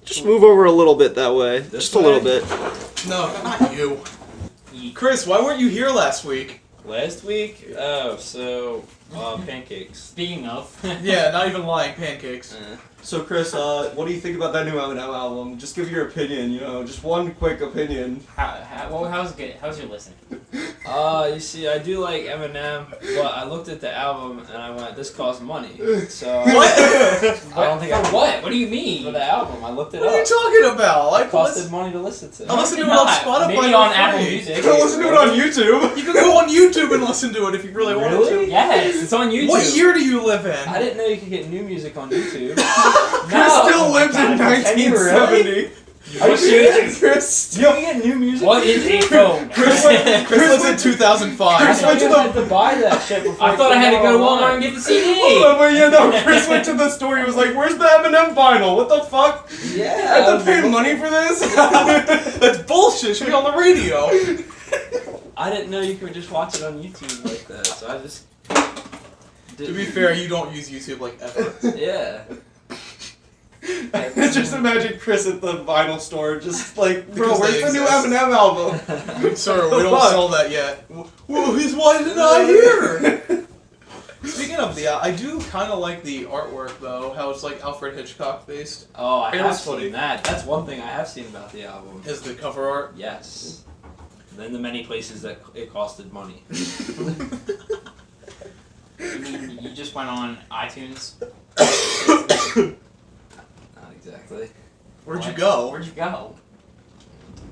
Just move over a little bit that way. This Just a little way? bit. No, not you. Chris, why weren't you here last week? Last week? Oh, so pancakes. Speaking of. Yeah, not even lying, pancakes. So Chris, what do you think about that new Eminem album? Just give your opinion, just one quick opinion. How's it good? How's your listening? You see, I do like Eminem, but I looked at the album and I went, this costs money. So What? I don't think I For what? What do you mean? for the album. I looked it What are you up. talking about? It Like, costed money to listen to. I listen to it Not. on Spotify. Maybe for on free. Apple Music. You can listen to it on YouTube. You can go on YouTube and listen to it if you really wanted Really? to. Yes, it's on YouTube. What year do you live in? I didn't know you could get new music on YouTube. Chris still Oh my lives in God. Can you 1970. Are you serious? Chris? You don't get new music? What is a phone? Chris lives in 2005. I Chris thought went you to the- had to buy that shit before I thought I had to go to Walmart and online. get the CD. Hold on, but yeah, no, Chris went to the store. He was like, "Where's the Eminem vinyl? What the fuck? Yeah. I have to pay money for this." That's bullshit. Should be on the radio. I didn't know you could just watch it on YouTube like that, so I just. To be fair, you don't use YouTube like ever. Yeah. Just imagine Chris at the vinyl store, just like, "Bro, Because where's they the new exist. Eminem album?" Sir, we don't Fuck. sell that yet. Well, he's why did I hear? Speaking of the, I do kind of like the artwork though. How it's like Alfred Hitchcock based. Oh, I It have was funny. seen that. That's one thing I have seen about the album. Is the cover art? Yes. Then the many places that it costed money. You mean you just went on iTunes? Not exactly. Where'd you What? go? Where'd you go?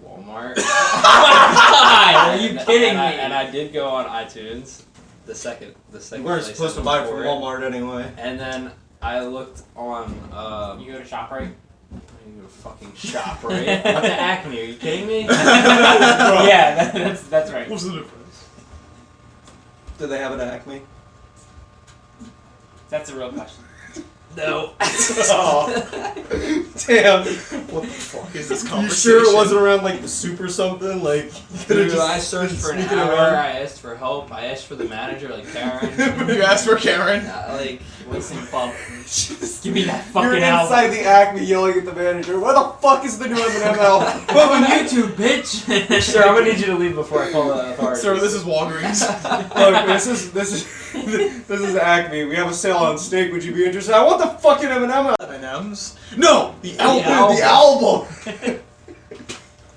Walmart. Oh my God! Are you kidding me? And I did go on iTunes. The second. We're place supposed I to buy looked from for it. Walmart anyway. And then I looked on. You go to ShopRite? You go to fucking ShopRite. What's the Acme? Are you kidding me? Yeah, that's right. What's the difference? Do they have it at Acme? That's a real question. No. Damn. What the fuck is this You conversation? sure it wasn't around like the soup or something? Like, you could've Dude, just I searched for an sneaking hour. around. I asked for help. I asked for the manager, like Karen. You asked for Karen. Like, Listen, Bob. Give me that You're fucking inside album. the Acme yelling at the manager. Where the fuck is the new Eminem album? Go on YouTube, bitch. sir, I'm gonna need you to leave before I call the authorities. Sir, this is Walgreens. Look, this is Acme. We have a sale on steak. Would you be interested? I want the fucking Eminem album. M&M's? No, the album. The album.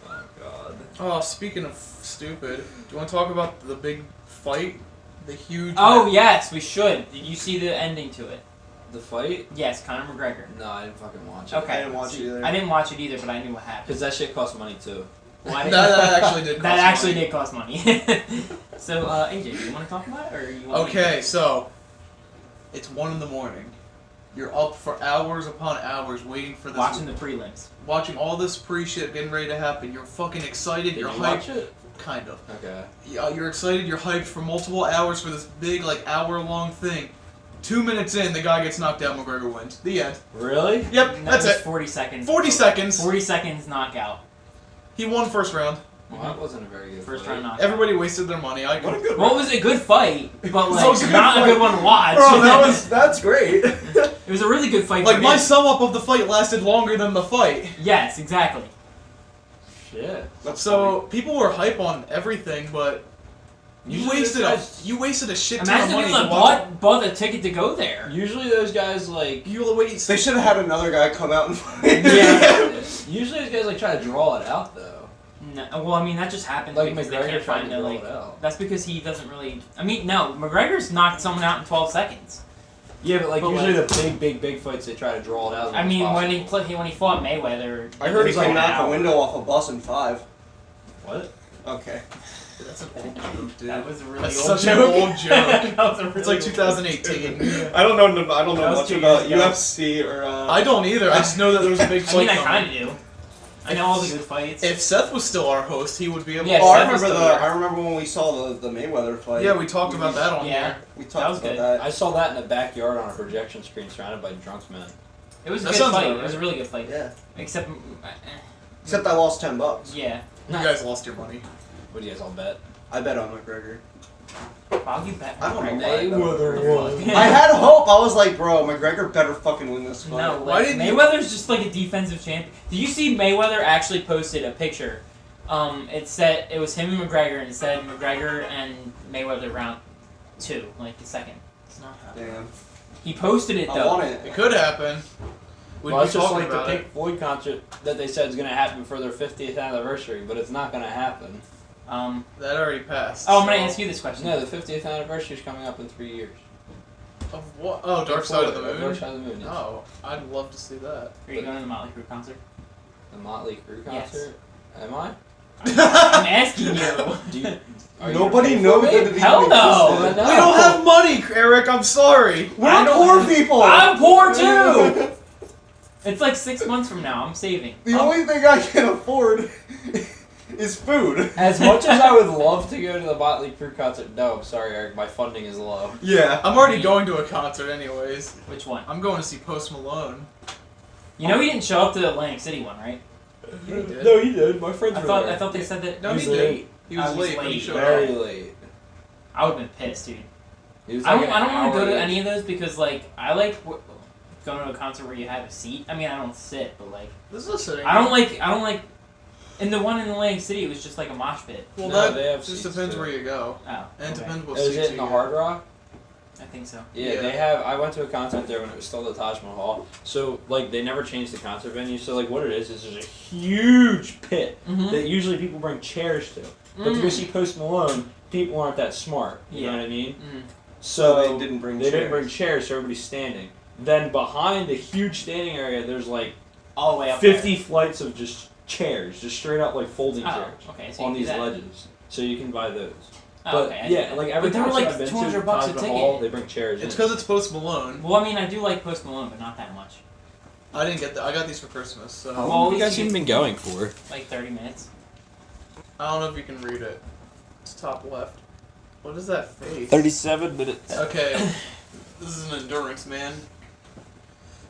Oh god. Oh, speaking of stupid, do you want to talk about the big fight? The huge. Oh yes, we should. Did you see the ending to it? The fight? Yes, Conor McGregor. No, I didn't fucking watch it. Okay. I didn't watch it either. I didn't watch it either, but I knew what happened. Because that shit cost money too. Well, I That, didn't- that actually did. Cost That actually money. did cost money. So, AJ, do you want to talk about it, or you want me to? Okay, so it's 1 a.m. You're up for hours upon hours waiting for this. Watching the prelims. watching all this pre-shit getting ready to happen. You're fucking excited. Did You're you hyped. watch it? Kind of. Okay. Yeah, you're excited. You're hyped for multiple hours for this big, like, hour-long thing. 2 minutes in, the guy gets knocked out. McGregor wins. The end. Really? Yep, That that's was it. 40 seconds. 40 seconds. 40 seconds knockout. He won first round. Well, that wasn't a very good First fight. round knockout. Everybody wasted their money. I What a good Well, it was a good fight, but So like it's a good not fight. a good one to watch. Bro, that's great. It was a really good fight. Like, for my him. sum up of the fight lasted longer than the fight. Yes, exactly. Shit. So, people were hype on everything, but you wasted a shit ton Imagine of the money people to that watch. bought the ticket to go there. Usually those guys like. You wait. They should have had another guy come out and fight. Yeah. Usually those guys like try to draw it out though. No, well, I mean that just happens Like because they McGregor can't tried find to the draw like. it out. That's because he doesn't really. I mean, no, McGregor's knocked someone out in 12 seconds. Yeah, but like But, usually like- the big fights they try to draw it out. As I much mean, as when possible. he fought Mayweather, I heard it he was like can an knock a hour. window off a bus in 5. What? Okay. That's an old joke, dude. That was a really That's old such an joke. old joke. That was a really It's like old 2018. I don't know. I don't That know was much 2 about years ago. UFC or. I don't either. I just know that there was a big I fight mean, I coming. kind of do. I know all the good fights. If Seth was still our host, he would be able. Yeah, to Oh, I Seth was remember still there. I remember when we saw the Mayweather fight. Yeah, we talked about that on Yeah. here. we That talked was about good. that. I saw that in the backyard on a projection screen surrounded by drunk men. It was a That good sounds fight. about It was a right. really good fight. Yeah. Except, Except I lost $10. yeah. You guys lost your money. What do you guys all bet? I bet on McGregor. Wow, you bet. I don't know McGregor. why. Mayweather I had hope. I was like, bro, McGregor better fucking win this fight. No, Why like, didn't you- Mayweather's just like a defensive champion. Did you see Mayweather actually posted a picture? It said it was him and McGregor, and it said McGregor and Mayweather round 2, like the second. It's not happening. Damn. He posted it I though. want It it. could happen. We'd Well, be it's just talking like the about it. Pink Floyd concert that they said is going to happen for their 50th anniversary, but it's not going to happen. That already passed. Oh, I'm gonna so- ask you this question. No, the 50th anniversary is coming up in 3 years. Of what? Oh, Dark Side of the Moon? Dark Side of the Moon, yes. Oh, I'd love to see that. Are you going to the Motley Crue concert? The Motley Crue Yes. concert? Am I? I'm asking you. Do you, are Nobody you knows gonna pay that for it me? Hell even no. existed. We don't have money, Eric. I'm sorry. We're I don't- poor people. I'm poor too. It's like 6 months from now. I'm saving. The only thing I can afford is food. As much as I would love to go to the Motley Crue concert, no, I'm sorry, Eric, my funding is low. Yeah. I'm already going to a concert anyways. Which one? I'm going to see Post Malone. You know he didn't show up to the Atlantic City one, right? Yeah, he did. No, he did. My friends I were thought there. I thought they said that. No, He was he did. late. He was I was late when he late. showed Very up. late. I would have been pissed, dude. He was I like don't. an I don't want to hour go to late. any of those because like I like going to a concert where you have a seat. I mean, I don't sit, but like This is a sitting. I don't like. In the one in Atlantic City, it was just like a mosh pit. Well, No, they that have just seats, depends too. where you go, Oh, and it okay. depends what Is seats it in you the get. Hard Rock? I think so. Yeah, Yeah. they have. I went to a concert there when it was still the Taj Mahal. So like they never changed the concert venue. So like what it is there's a huge pit Mm-hmm. that usually people bring chairs to. But to go see Post Malone, people aren't that smart. You know Yeah. what I mean? Mm. So they didn't bring They didn't bring chairs, so everybody's standing. Then behind the huge standing area, there's like All the way up 50 flights of just chairs, just straight up like folding there. chairs Oh, okay. So on you do these that. ledges. So you can buy those. Oh, But okay. I do yeah, that. like every But they were concert like I've been to, $200 a Taj Mahal, ticket. they bring chairs. It's in. because it's Post Malone. Well, I mean, I do like Post Malone, but not that much. I didn't get that. I got these for Christmas, so How Well, long at have you least guys you- even been going for? Like 30 minutes. I don't know if you can read it. It's top left. What is that face? 37 minutes. Okay, this is an endurance, man.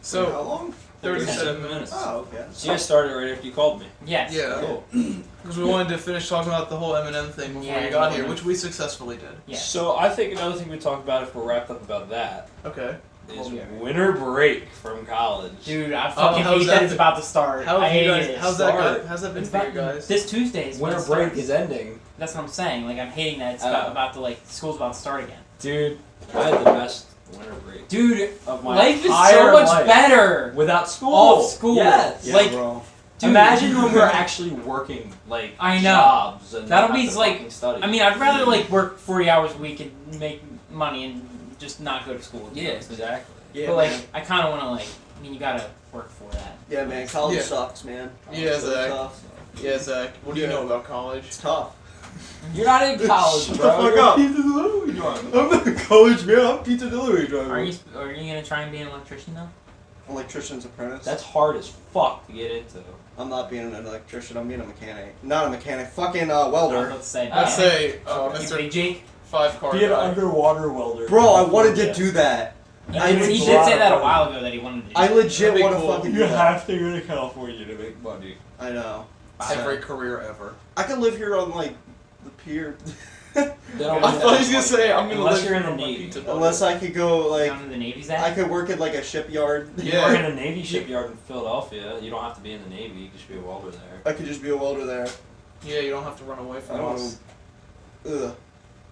So how So long? 37 minutes. Oh, okay. So you guys started right after you called me. Yes. Yeah. Cool. Because we wanted to finish talking about the whole Eminem thing before Yeah, you got yeah. here, which we successfully did. Yeah. So I think another thing we talk about if we're wrapped up about that Okay. is Oh, yeah. winter break from college. Dude, I fucking how's hate that that it's been- about to start. How I have you hate guys? it. How's that? How's that been It's for you about- guys? This Tuesday is when Winter it break starts. is ending. That's what I'm saying. Like, I'm hating that it's Oh. about to, like, school's about to start again. Dude, I had the best winter break Dude, of my life is so entire much life. better. Without school. Off school. Yes. Yeah, Like, bro. Dude. Imagine when we're actually working like I know. jobs and That'll not be have to like- fucking study. I mean, I'd rather, like, work 40 hours a week and make money and just not go to school. yes, exactly. Yeah, But, like, man. I kind of want to, like, I mean, you gotta work for that. Yeah, man. College Yeah. sucks, man. Yeah, College so Zach. tough. Yeah, Zach. What do you Yeah. know about college? It's tough. You're not in college, Shut bro. the fuck You're up. a pizza delivery driver. I'm not a college man. I'm pizza delivery driver. Are you gonna try and be an electrician, though? Electrician's apprentice. That's hard as fuck to get into. I'm not being an electrician. I'm being a mechanic. Not a mechanic. Fucking I was welder. about to say. Let's say You Mr. big Jake? 5-car Be an guy. underwater welder. Bro, I wanted to do that. He I did, would he did love say that a it. while ago that he wanted to do. I it. legit That'd be want to cool. fucking do You that. have to go to California to make money. I know. Every career ever. I could live here on like the pier. I thought he was gonna say I'm gonna Unless live you're in here the on my Navy. pizza butter. Unless I could go like Down to the Navy's I at? could work at like a shipyard. You Yeah. work in a Navy shipyard in Philadelphia. You don't have to be in the Navy. You can just be a welder there. I could just be a welder there. Yeah, you don't have to run away I from don't us. know. Ugh.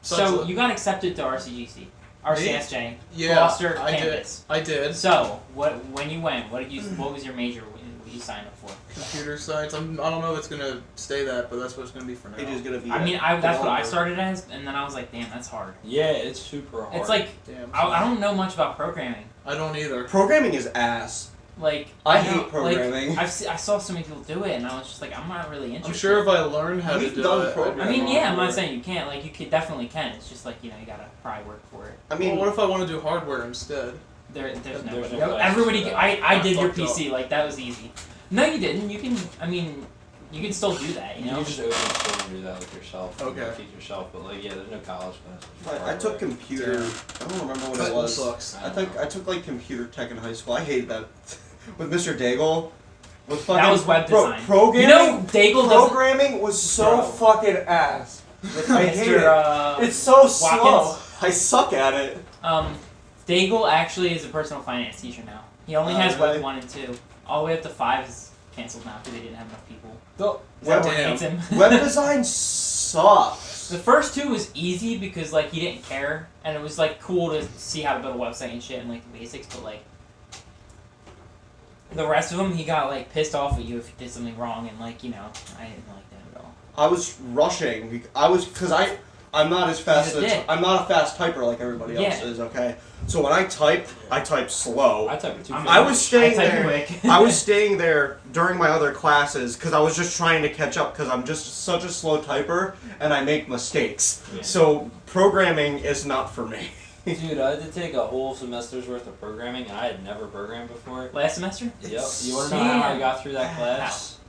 So you got accepted to RCGC. RCSJ. Yeah, Gloucester I did. campus. I did. So, when you went, what was your major? What did you sign up for? Computer science. I don't know if it's gonna stay that, but that's what it's gonna be for now. It is gonna be. I a mean, that's what I developer. started as, and then I was like, damn, that's hard. Yeah, it's super hard. It's like, Damn. I don't know much about programming. I don't either. Programming is ass. Like, I know- hate programming. Like, I saw so many people do it, and I was just like, I'm not really interested. I'm sure if I learn how We've to do done it, I'd be programming. I mean, wrong yeah, I'm for not it. saying you can't. Like, you definitely can. It's just like, you gotta probably work for it. I mean, Well, what if I want to do hardware instead? There's no. There's no no- place everybody. for that. I did your fucked up. PC. Like, that was easy. No, you didn't. You can. I mean, you can still do that. You You know. just open source and do that with yourself. Okay. You teach yourself, but like, yeah, there's no college classes. I took computer. I don't remember what That it was. sucks. I took like computer tech in high school. I hated that. With Mr. Daigle. With fucking, That was web bro, design. Programming. You know, Daigle doesn't. Programming was so Bro. fucking ass. I hate it. Mr. It's so slow. Watkins? I suck at it. Daigle actually is a personal finance teacher now. He only has really? Web 1 and 2. All the way up to 5 is canceled now because they didn't have enough people. Web, Everyone damn. hates him. web design sucks. The first 2 was easy because like he didn't care and it was like cool to see how to build a website and shit and like the basics, but like the rest of them he got like pissed off at you if you did something wrong and like I didn't like that at all. I was rushing. I'm not as fast as I'm not a fast typer like everybody else is. Okay, so when I type slow. I type too. I was staying there. Quick. I was staying there during my other classes because I was just trying to catch up because I'm just such a slow typer and I make mistakes. Yeah. So programming is not for me. Dude, I had to take a whole semester's worth of programming, and I had never programmed before. Last semester? Yep. You want to know how I got through that class?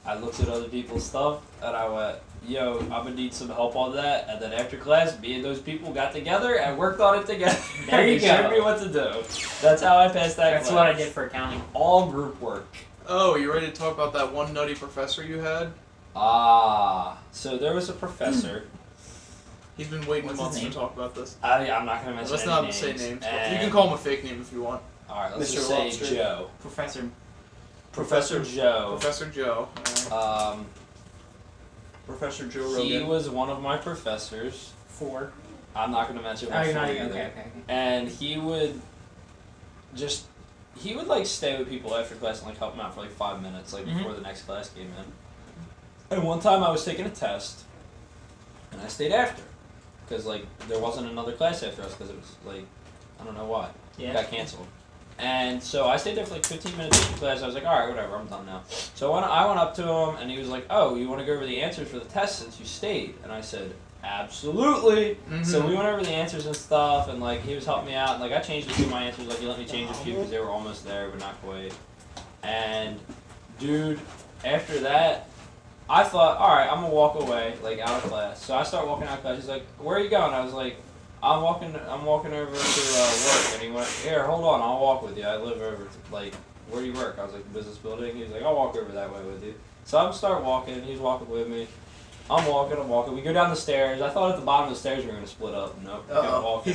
I looked at other people's stuff, and I went, yo, I'm going to need some help on that. And then after class, me and those people got together and worked on it together. There you They go. showed me what to do. That's how I passed that That's class. what I did for accounting. All group work. Oh, you ready to talk about that one nutty professor you had? So there was a professor. He's been waiting What's his months to name? talk about this. I'm not going to mention Let's any not names. say names. But you And- can call him a fake name if you want. Alright, let's Mr. just say Lobster. Joe. Professor Joe. Professor Joe. Professor Joe He Rogan. was one of my professors. 4. I'm not going to mention Oh, what you're not for even. either. Okay. And he would like stay with people after class and like help them out for like 5 minutes, like Mhm. before the next class came in. And one time I was taking a test, and I stayed after, because like there wasn't another class after us because it was like I don't know why it Yeah. got canceled. And so I stayed there for like 15 minutes after class. I was like, all right, whatever, I'm done now. So I went up to him, and he was like, oh, you want to go over the answers for the test since you stayed? And I said, absolutely. So we went over the answers and stuff, and like he was helping me out, and like I changed a few of my answers. Like he let me change a few because they were almost there, but not quite. And dude, after that, I thought, all right, I'm gonna walk away, like out of class. So I start walking out of class. He's like, where are you going? I was like, I'm walking over to work. And he went, here, hold on, I'll walk with you. I live over, like, where do you work? I was like, the business building. He was like, I'll walk over that way with you. So I'm start walking. He's walking with me. I'm walking. We go down the stairs. I thought at the bottom of the stairs we were gonna split up. Nope. We kept walking.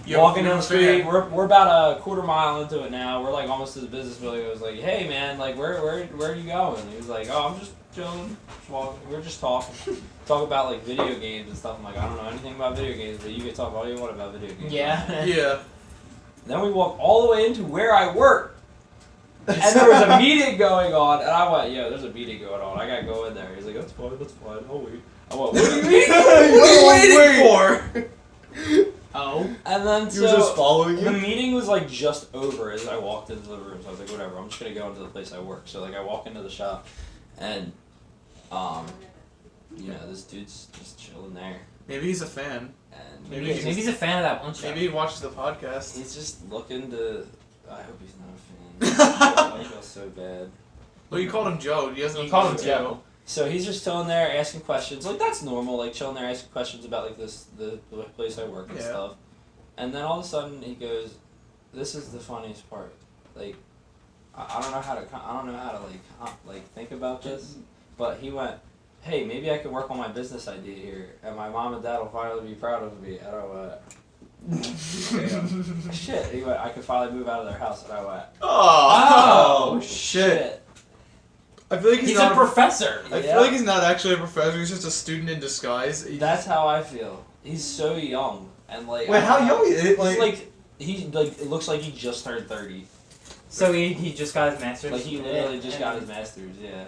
Walking down the street. We're about a quarter mile into it now. We're like almost to the business building. I was like, hey man, like where are you going? He was like, oh, I'm just chilling, just walking. We're just talking. Talk about like video games and stuff. I'm like, I don't know anything about video games, but you can talk all you want about video games. Yeah. Yeah. Then we walked all the way into where I work. And there was a meeting going on, and I went, yo, there's a meeting going on. I gotta go in there. He's like, that's fine, I'll wait. I went, what do you mean? What are you waiting for? Oh. And then He was just following the you? meeting was like just over as I walked into the room. So I was like, whatever, I'm just gonna go into the place I work. So like I walk into the shop, and this dude's just chilling there, Maybe he's a fan. and Maybe Maybe he's a fan of that one show. Maybe he watches the podcast. he's just looking to. I hope he's not a fan. I feel so bad. Well, you called him Joe. He doesn't You called him Joe. Joe. So he's just chilling there asking questions. Like that's normal. Like chilling there asking questions about like the place I work and Yeah. stuff. And then all of a sudden he goes, "This is the funniest part. Like, I don't know how to like think about this." But he went, "Hey, maybe I could work on my business idea here, and my mom and dad will finally be proud of me." And I went, "Shit." He went, "I could finally move out of their house." And I went, Oh, shit. I feel like He's not a professor. I Yeah. feel like he's not actually a professor. He's just a student in disguise. That's how I feel. He's so young and like. Wait, how young is it? He it looks like he just turned 30. So he just got his master's. Like he literally just got his master's, yeah.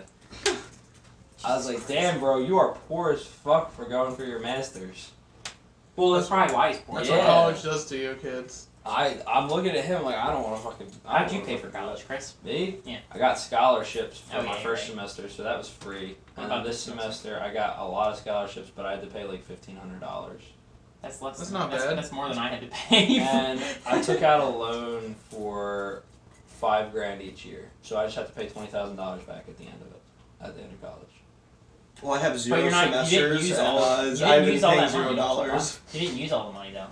I was like, damn, bro, you are poor as fuck for going for your master's. Well, that's probably why he's poor. That's Yeah. what college does to you, kids. I'm looking at him like I don't want to fucking. How'd you pay for college, Chris? Me? Yeah. I got scholarships for Oh, my yeah, first right. semester, so that was free. What And about then this this semester, I got a lot of scholarships, but I had to pay like $1,500. That's less. That's than, not bad. That's more than I had to pay. And I took out a loan for $5,000 each year, so I just have to pay $20,000 back at the end of it, at the end of college. Well, I have But zero you're not. You didn't semesters, use and all. You I've didn't been use all paying that money. $0. You didn't use all the money though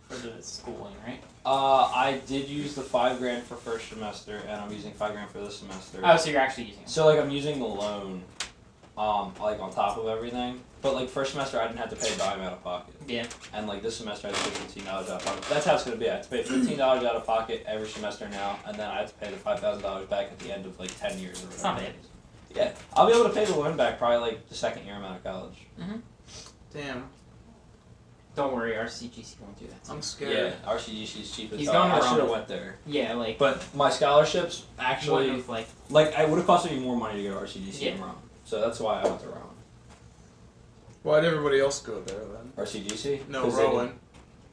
for the schooling, right? I did use the $5,000 for first semester, and I'm using $5,000 for this semester. Oh, so you're actually using it. So like I'm using the loan, like on top of everything. But like first semester I didn't have to pay a dime out of pocket, Yeah. and like this semester I have to pay $15 out of pocket. That's how it's gonna be. I have to pay $15 out of pocket every semester now, and then I have to pay the $5,000 back at the end of like 10 years or whatever. It's not bad. Yeah, I'll be able to pay the loan back probably like the second year I'm out of college. Damn. Don't worry, our CGC won't do that. I'm scared. Yeah, RCGC's cheap as He's hell. going I around should have with- went there. Yeah, like. But my scholarships One actually, of, like. like, it would have costed me more money to go to RCGC Yeah. than Rome. So that's why I went to Rome. Why'd everybody else go there then? RCGC? No, 'Cause they Rowan. didn't-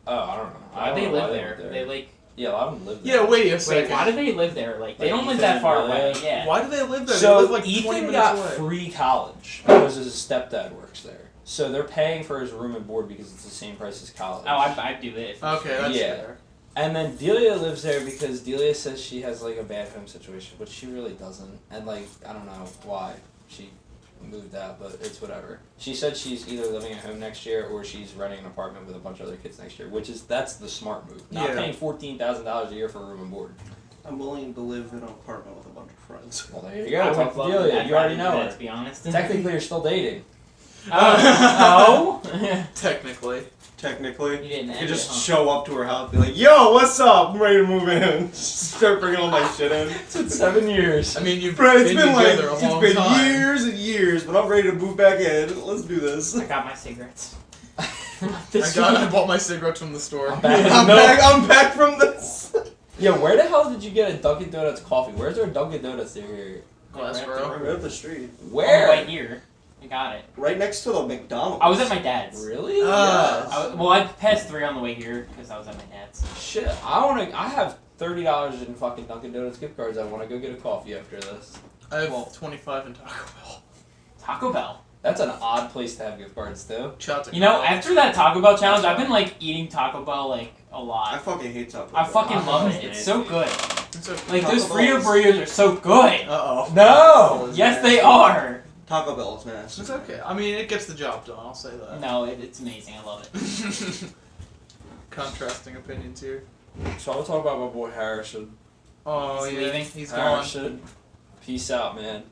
Oh, I don't know. Why do they live there? They like. Yeah, a lot of them live there. Yeah, wait a Wait, second. why do they live there? Like they Like don't live Ethan that far and away. Lilia? Yeah. Why do they live there? So they live like 20 Ethan minutes got away. free college because his stepdad works there. So they're paying for his room and board because it's the same price as college. Oh, I'd do it. Okay, that's Yeah. fair. And then Delia lives there because Delia says she has like a bad home situation, but she really doesn't. And like I don't know why she moved out, but it's whatever. She said she's either living at home next year or she's renting an apartment with a bunch of other kids next year, that's the smart move. Not Yeah. paying $14,000 a year for room and board. I'm willing to live in an apartment with a bunch of friends. Well, there you I go. would Talk to love Delia. that. You already I'd know do that, her. to be honest. Technically, you're still dating. Oh. Technically. Technically. You didn't I end could just it, huh? show up to her house and be like, yo, what's up? I'm ready to move in. Just start bringing all my shit in. It's been 7 years. I mean, you've Bro, it's been been like, together a long it's been time. years and years, but I'm ready to move back in. Let's do this. I got my cigarettes. I bought my cigarettes from the store. I'm back. I'm back from this. Yeah, where the hell did you get a Dunkin' Donuts coffee? Where's there a Dunkin' Donuts near here? Glassboro. Right up the street. Where? Right here. I got it. Right next to the McDonald's. I was at my dad's. Really? I passed 3 on the way here because I was at my dad's. Shit, I have $30 in fucking Dunkin' Donuts gift cards. I want to go get a coffee after this. I have 25 in Taco Bell. Taco Bell. That's an odd place to have gift cards too. Shout out to You know, Kyle. after that Taco Bell challenge, I've been like eating Taco Bell like a I lot. fucking hate Taco Bell. I fucking Taco love Bell's it. It's so nasty. good. It's okay. Like Taco those Bell Frito is- burritos are so good. Uh-oh. No. Yes, they are. Taco Bell is nasty. It's okay. I mean, it gets the job done, I'll say that. No, it's amazing. I love it. Contrasting opinions here. So I want to talk about my boy Harrison. Oh, He's yeah. leaving? He's gone. Harrison, peace out, man.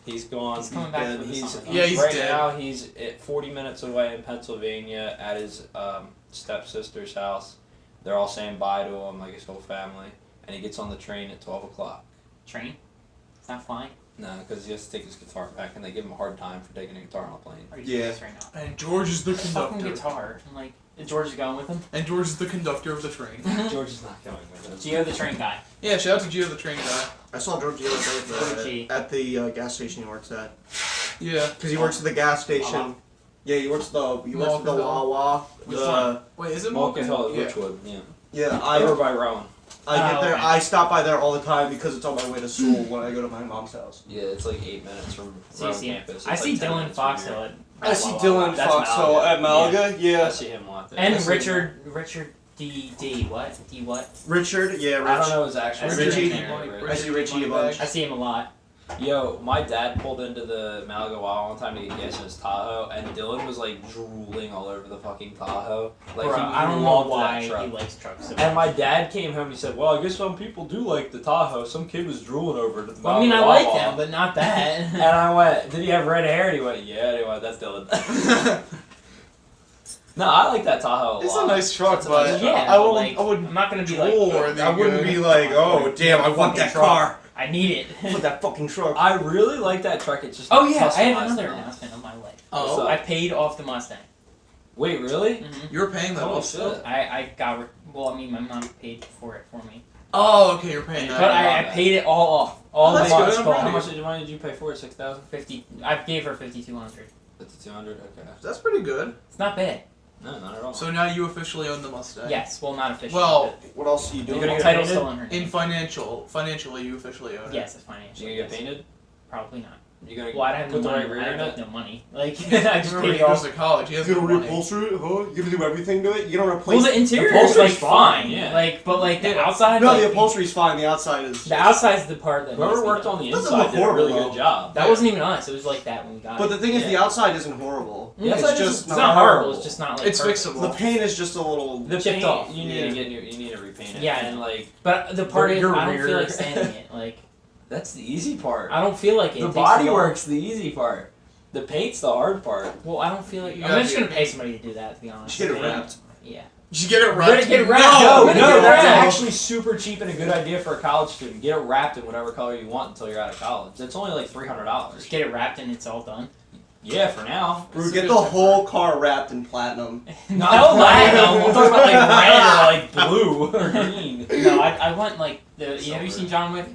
He's gone. He's coming back for the He's, summer. Yeah, he's right dead. now. He's 40 minutes away in Pennsylvania at his stepsister's house. They're all saying bye to him, like his whole family, and he gets on the train at 12 o'clock. Train? It's not flying. No, because he has to take his guitar back, and they give him a hard time for taking a guitar on a plane. Are you Yeah. serious right now? And George is the Fucking conductor. guitar. I'm like, is George going with him? And George is the conductor of the train. George is not going with us. Gio the train guy. Yeah, shout out to Gio the train guy. I saw George the other Georgie. day at the gas station he works at. Yeah. Because he works at the gas station. Wawa. Yeah, he works at the Malkin Hill. Wawa. Which The- one? Wait, is it Malkin Hill, Yeah. Richwood, yeah. Yeah, Over I by Rowan. get there. okay. I stop by there all the time because it's on my way to school when I go to my mom's house. Yeah, it's like 8 minutes from See, Rowan see, campus. I It's see like 10 Dylan minutes from Foxhill here. at I see Wawa. Dylan That's Foxhill Malaga. at Malaga. I Yeah. see him a lot there. And I see Richard D what? D what? Richard. Yeah, Rich. I don't know his actual I see Richie. name. I see Richie a Moneybag. bunch. I see him a lot. Yo, my dad pulled into the Malaga Wawa one time to get gas in his Tahoe, and Dylan was like drooling all over the fucking Tahoe. Like Bro, he I don't know loved why that truck. he likes trucks so And much. my dad came home. He said, "Well, I guess some people do like the Tahoe. Some kid was drooling over it at the Well, I mean, Malaga I like Wawa." them, but not that. And I went, "Did he have red hair?" And he went, "Yeah." And he went, "That's Dylan." No, I like that Tahoe a lot. It's a nice truck, It's a but nice yeah, truck. I but, wouldn't. like, I wouldn't. I'm not gonna be like, drool or I anything wouldn't good. be like, oh damn, I want Fucking that truck. car. I need it. Want that fucking truck. I really like that truck. It's just Oh yeah, I have customized another now. announcement of my life. Oh, What's I up? paid off the Mustang. Wait, really? Mm-hmm. you're paying that Holy off still? shit. I got. Well, I mean, my mom paid for it for me, Oh, okay, you're paying but that. I paid it all off. All Oh, the that's months good. gone. How much money did you pay for it? 6,000. 50. I gave her 5,200. 5,200. Okay. That's pretty good. It's not bad. No, not at all. So now you officially own the Mustang. Yes. Well, not officially. Well, What else are you You're doing? gonna but get title's painted? still in her name. in financially, you officially own it. Yes, it's you financially. gonna get yes. painted? Probably not. You gonna Well, I have no put the money. right rear I in have it? no money. Like I just Remember, paid he it goes off. to college. He has You no gonna money. reupholster it? Huh? You gonna do everything to it? You gonna Well, replace the interior is upholstery's like fine, fine. yeah. Like, but like the Yeah. outside. No, like, the upholstery's fine. The outside is. The outside's the part that. Whoever makes me worked go. on the Doesn't inside look did a really horrible, good job. That wasn't even us. It was like that when we got But it. the thing is, Yeah. the outside isn't horrible. The It's outside just It's not not horrible. It's just not like. It's perfect. fixable. The paint is just a little. The chipped paint, off. you need to get you need to repaint it. Yeah, I and know. like But the part is, Your I don't feel rear- like sanding it. Like, that's the easy part. I don't feel like it. The It takes body so long. work's the easy part. The paint's the hard part. Well, I don't feel like. You I'm gotta just be- gonna pay somebody to do that. To be honest. Just get it wrapped. Yeah. Did you get it We're wrapped? gonna get it wrapped. No, We're gonna no, get it that's wrapped. actually super cheap and a good idea for a college student. Get it wrapped in whatever color you want until you're out of college. It's only like $300. Just get it wrapped and it's all done. Yeah, for now. Bro, get the whole car wrapped in platinum. Not No, platinum. we'll talk about like red or like blue or green. No, I want like the. Silver. Have you seen John Wick?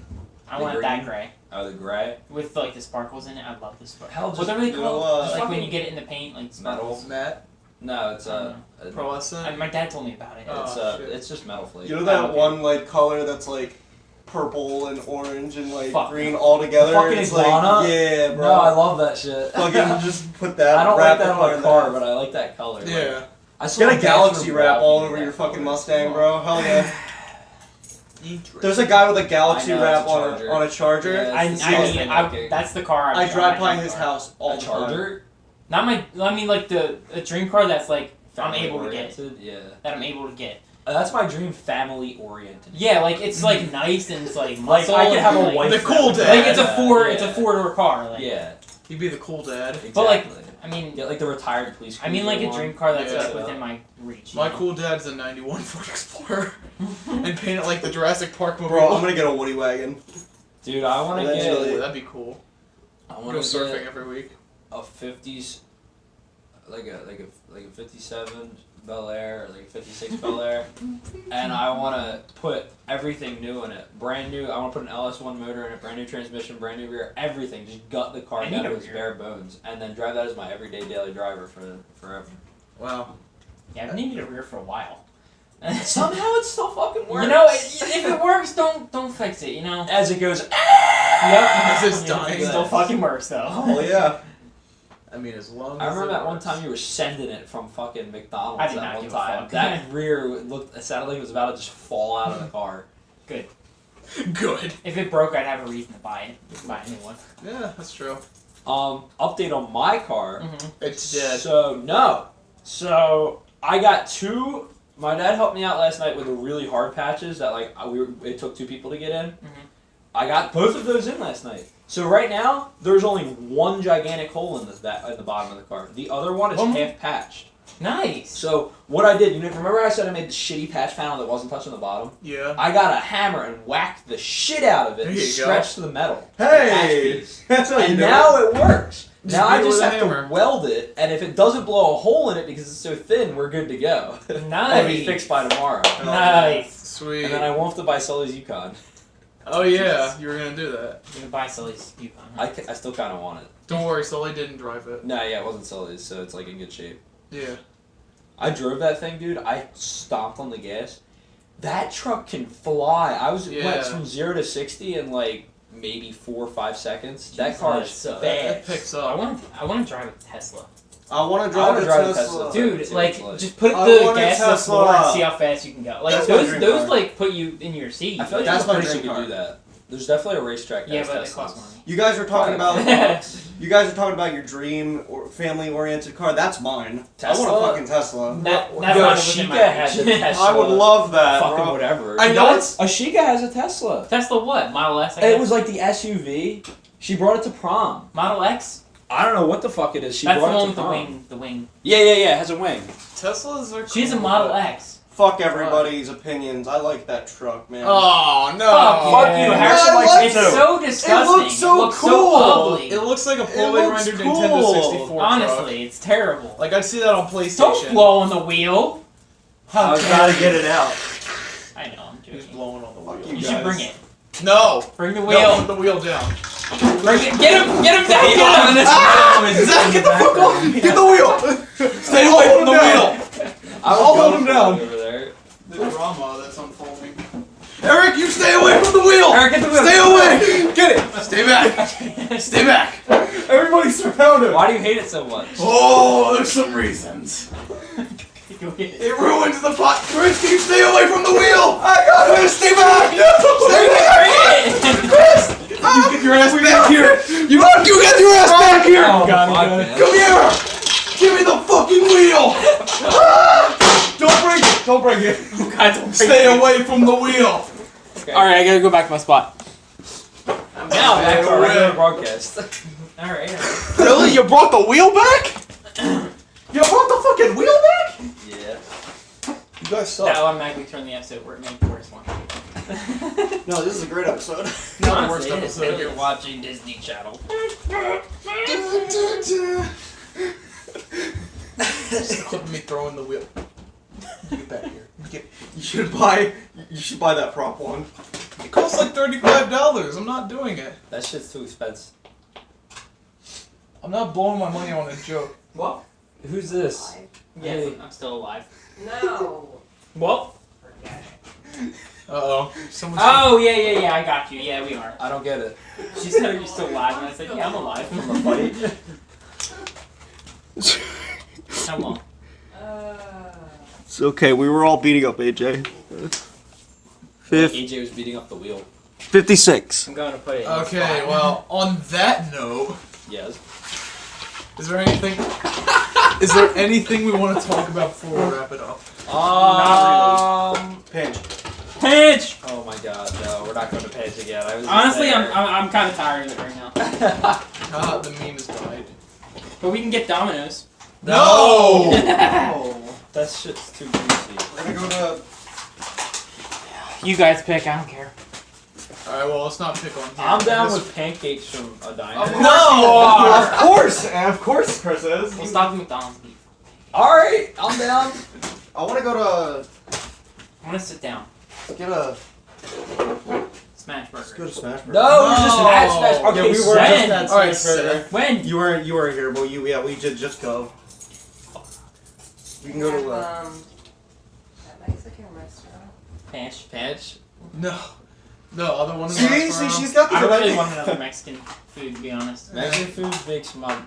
I The want that green? gray Oh, the gray. with like the sparkles in it. I love the sparkles. Hell, just What are they you know, called? Just like when fucking you get it in the paint, like metal. sparkles. Matt, No, it's pearlescent. My dad told me about it. Oh, shit. it's just metal flake. You know that okay. one like color that's like purple and orange and like Fuck. green all together? Fucking It's iguana? like yeah, bro. No, I love that shit. Fucking just put that. I don't wrap like that the car on a in car, that. but I like that color. Like, Yeah. I saw Get a galaxy bathroom wrap all wrapping over in your that fucking color. Mustang, bro. Hell yeah. Interesting. There's a guy with a galaxy I know, wrap it's a Charger. on a Charger. Yeah. I It's disgusting looking. that's the car. I drive by my his car. house all A the time. Charger? Not my. I mean, like a dream car that's like I'm Family able to get. oriented? Yeah. That I'm able to get. That's my dream, family oriented. Yeah, like it's like nice and it's like Like, muscle. I could have a and, wife. The cool dad. Like it's a four. Yeah. It's a 4-door car. Like, Yeah, You'd be the cool dad. exactly. But, like, I mean, Get like the retired police. I mean like a cruiser dream one. car that's Yeah. like within my reach. you My know? cool dad's a '91 Ford Explorer, and paint it like the Jurassic Park movie. Bro, I'm gonna get a Woody wagon. Dude, I want to Eventually. Ooh, get. that'd be cool. I Go want to surfing get every week. a 50s, like a 57 Bel Air or like a 56 Bel Air, and I want to put everything new in it, brand new. I want to put an LS1 motor in it, brand new transmission, brand new rear, everything. Just gut the car I down need to a its rear. bare bones, and then drive that as my everyday daily driver for forever. Wow. Yeah, I've needed a rear for a while. Somehow it still fucking works. You know, if it works, don't fix it. You know. as it goes. Yep. As it's dying. It still fucking works though. Oh yeah. I mean, as long as I remember it that one works. time you were sending it from fucking McDonald's. I did that not one give a time. fuck. That rear looked. It sounded like it was about to just fall out of the car. Good. If it broke, I'd have a reason to buy it. Buy a new one. Yeah, that's true. Update on my car. It's dead. So no. So I got two. My dad helped me out last night with the really hard patches that like it took two people to get in. I got both of those in last night. So right now there's only one gigantic hole in the bottom of the car. The other one is half patched. Nice. So what I did, remember I said I made the shitty patch panel that wasn't touching the bottom? Yeah. I got a hammer and whacked the shit out of it There and you go. stretched the metal. Hey! The patch piece. That's how you And do now it works. Just Now I beat it just with a have hammer. to weld it, and if it doesn't blow a hole in it because it's so thin, we're good to go. Nice. It'll be fixed by tomorrow. Nice. Sweet. And then I won't have to buy Sully's Yukon. Oh yeah, you were gonna do that. You're gonna buy Sully's Yukon. I still kind of want it. Don't worry, Sully didn't drive it. No, yeah, it wasn't Sully's, so it's like in good shape. Yeah. I drove that thing, dude. I stomped on the gas. That truck can fly. I went Yeah. from 0 to 60 in like maybe 4 or 5 seconds. That car is Jesus. fast. That picks I up. want to drive a Tesla. I want to I wanna drive, drive a a Tesla. Tesla. Dude, See like, what it's like. just put I the want a gas to the Tesla. floor and see how fast you can go. Like, That's my those, dream those car. like, put you in your seat. I feel like That's that's my my dream could car. do that. There's definitely a racetrack that Yeah, has but it Teslas. costs money. You guys are talking about Tesla? you guys are talking about your dream or family oriented car. That's mine. I Tesla? want a fucking Tesla. That's Yo, not within Ashika my has a reach. Tesla. I would love that, Fucking bro. whatever. I know it's Ashika has a Tesla. Tesla what? Model S, I guess? It was like the SUV. She brought it to prom. Model X? I don't know what the fuck it is. She That's the brought one it with to the prom. wing. The wing. Yeah, it has a wing. Teslas are. She has a cool, Model but- X. fuck everybody's opinions. I like that truck, man. Oh no! Fuck Fuck you, yeah. Harrison No, I likes like it It's too. so disgusting. looks so It looks cool. so ugly. It looks like a poorly looks rendered cool. Nintendo 64 Honestly, it's terrible. truck. Like I'd see that on PlayStation. Don't blow on the wheel. I was trying to get it out. I know, I'm He's joking. blowing on the Fuck wheel. you You should guys. bring it. No. Bring the No, wheel. put the wheel down. Bring it. Get him down. Zach, get the fuck off me! Get the wheel! Stay away from the wheel! I I'll hold him down. Over there. The drama that's unfolding. Eric, you stay away from the wheel! Eric, get the wheel. Stay away! Get it! Stay back! Stay back! Everybody surround him. Why do you hate it so much? Oh, there's some reasons. It ruins the pot. Chris, can you stay away from the wheel? I got it. Chris, stay back. Stay back. Chris, you get your ass back here. You get your ass back here. Oh, God, fuck, God. man. Come here. Give me the fucking wheel. Don't break it. Don't break it. God, don't break Stay it. away from the wheel. Okay. Alright, I gotta go back to my spot. Now back to our away. regular broadcast. Alright. Really? You brought the wheel back? You brought the fucking wheel back? Yeah. You guys suck. That automatically turned the episode where it made the worst one. No, this is a great episode. Not the worst Honestly, it is. episode. You're watching Disney Channel. Clip me throwing the wheel. Get back here. You should buy that prop one. It costs like $35. I'm not doing it. That shit's too expensive. I'm not blowing my money on a joke. What? Who's this? Yes, Hey. I'm still alive. No. What? Uh-oh. Someone's Oh, yeah, I got you. Yeah, we are. I don't get it. She said, "Are you still alive?" And I said, "Yeah, I'm alive." From the fight? How long? It's okay. We were all beating up AJ. AJ was beating up the wheel. 56. I'm going to put it in the Okay, spot. well, on that note, Yes. is there anything we want to talk about before we wrap it up? Pinch. Pinch! Oh my god, no, we're not going to pinch again. I was Honestly, there. I'm kind of tired of it right now. Ah, the meme has died. But we can get Domino's. No! Oh. That shit's too juicy. We're gonna go to. You guys pick. I don't care. Alright, well, let's not pick on here. I'm down This- with pancakes from a diner. Of course No! Of course, Chris is. We'll stop at McDonald's. Alright, I'm down. I want to go to. I'm gonna sit down. Let's get a. Smash Let's go burger. to Smash Burger. No, we're just No. at Smash. Okay, Yeah, we were Sven. just at Alright, Smash Burger. When? You were here, but we did just go. We can go to. that Mexican restaurant. Pinch. Pinch. No. No, other one in the See, restaurant. she's got the. I really want another Mexican food, to be honest. Mexican food makes my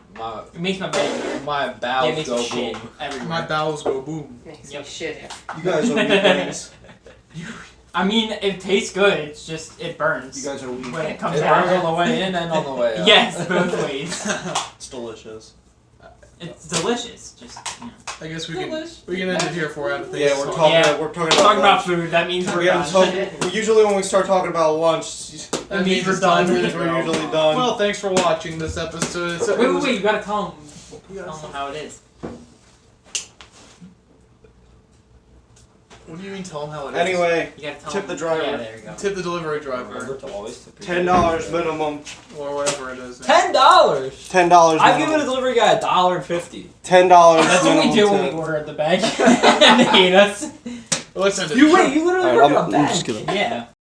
It makes my belly hurt. my Yeah, it bowels makes go me shit boom. everywhere. My bowels go boom. Makes Yep. me shit. You guys are weaklings. I mean, it tastes good. It's just it burns You guys are weak. when it comes It burns out. on the way in and on the way out. Yes, both ways. It's delicious. It's delicious. Just I guess we Delish. can end it here for out of things. Yeah, we're talking. Yeah. We're talking talking about lunch. food. That means we're We haven't done. talked. Usually, when we start talking about lunch, That means we're it's done. time. we're usually done. Well, thanks for watching this episode. Wait. You gotta tell them how it is. What do you mean tell them how it is? Anyway, You gotta tell tip them. the driver. Yeah, there you go. Tip the delivery driver. Remember to always tip your $10 minimum. Or whatever it is. $10. $10. I've given a delivery guy $1.50. $10. That's what we minimum do when we tip. order at the bank. And they hate us. Let's end it. You literally Alright, work I'm on that. just gonna. Yeah.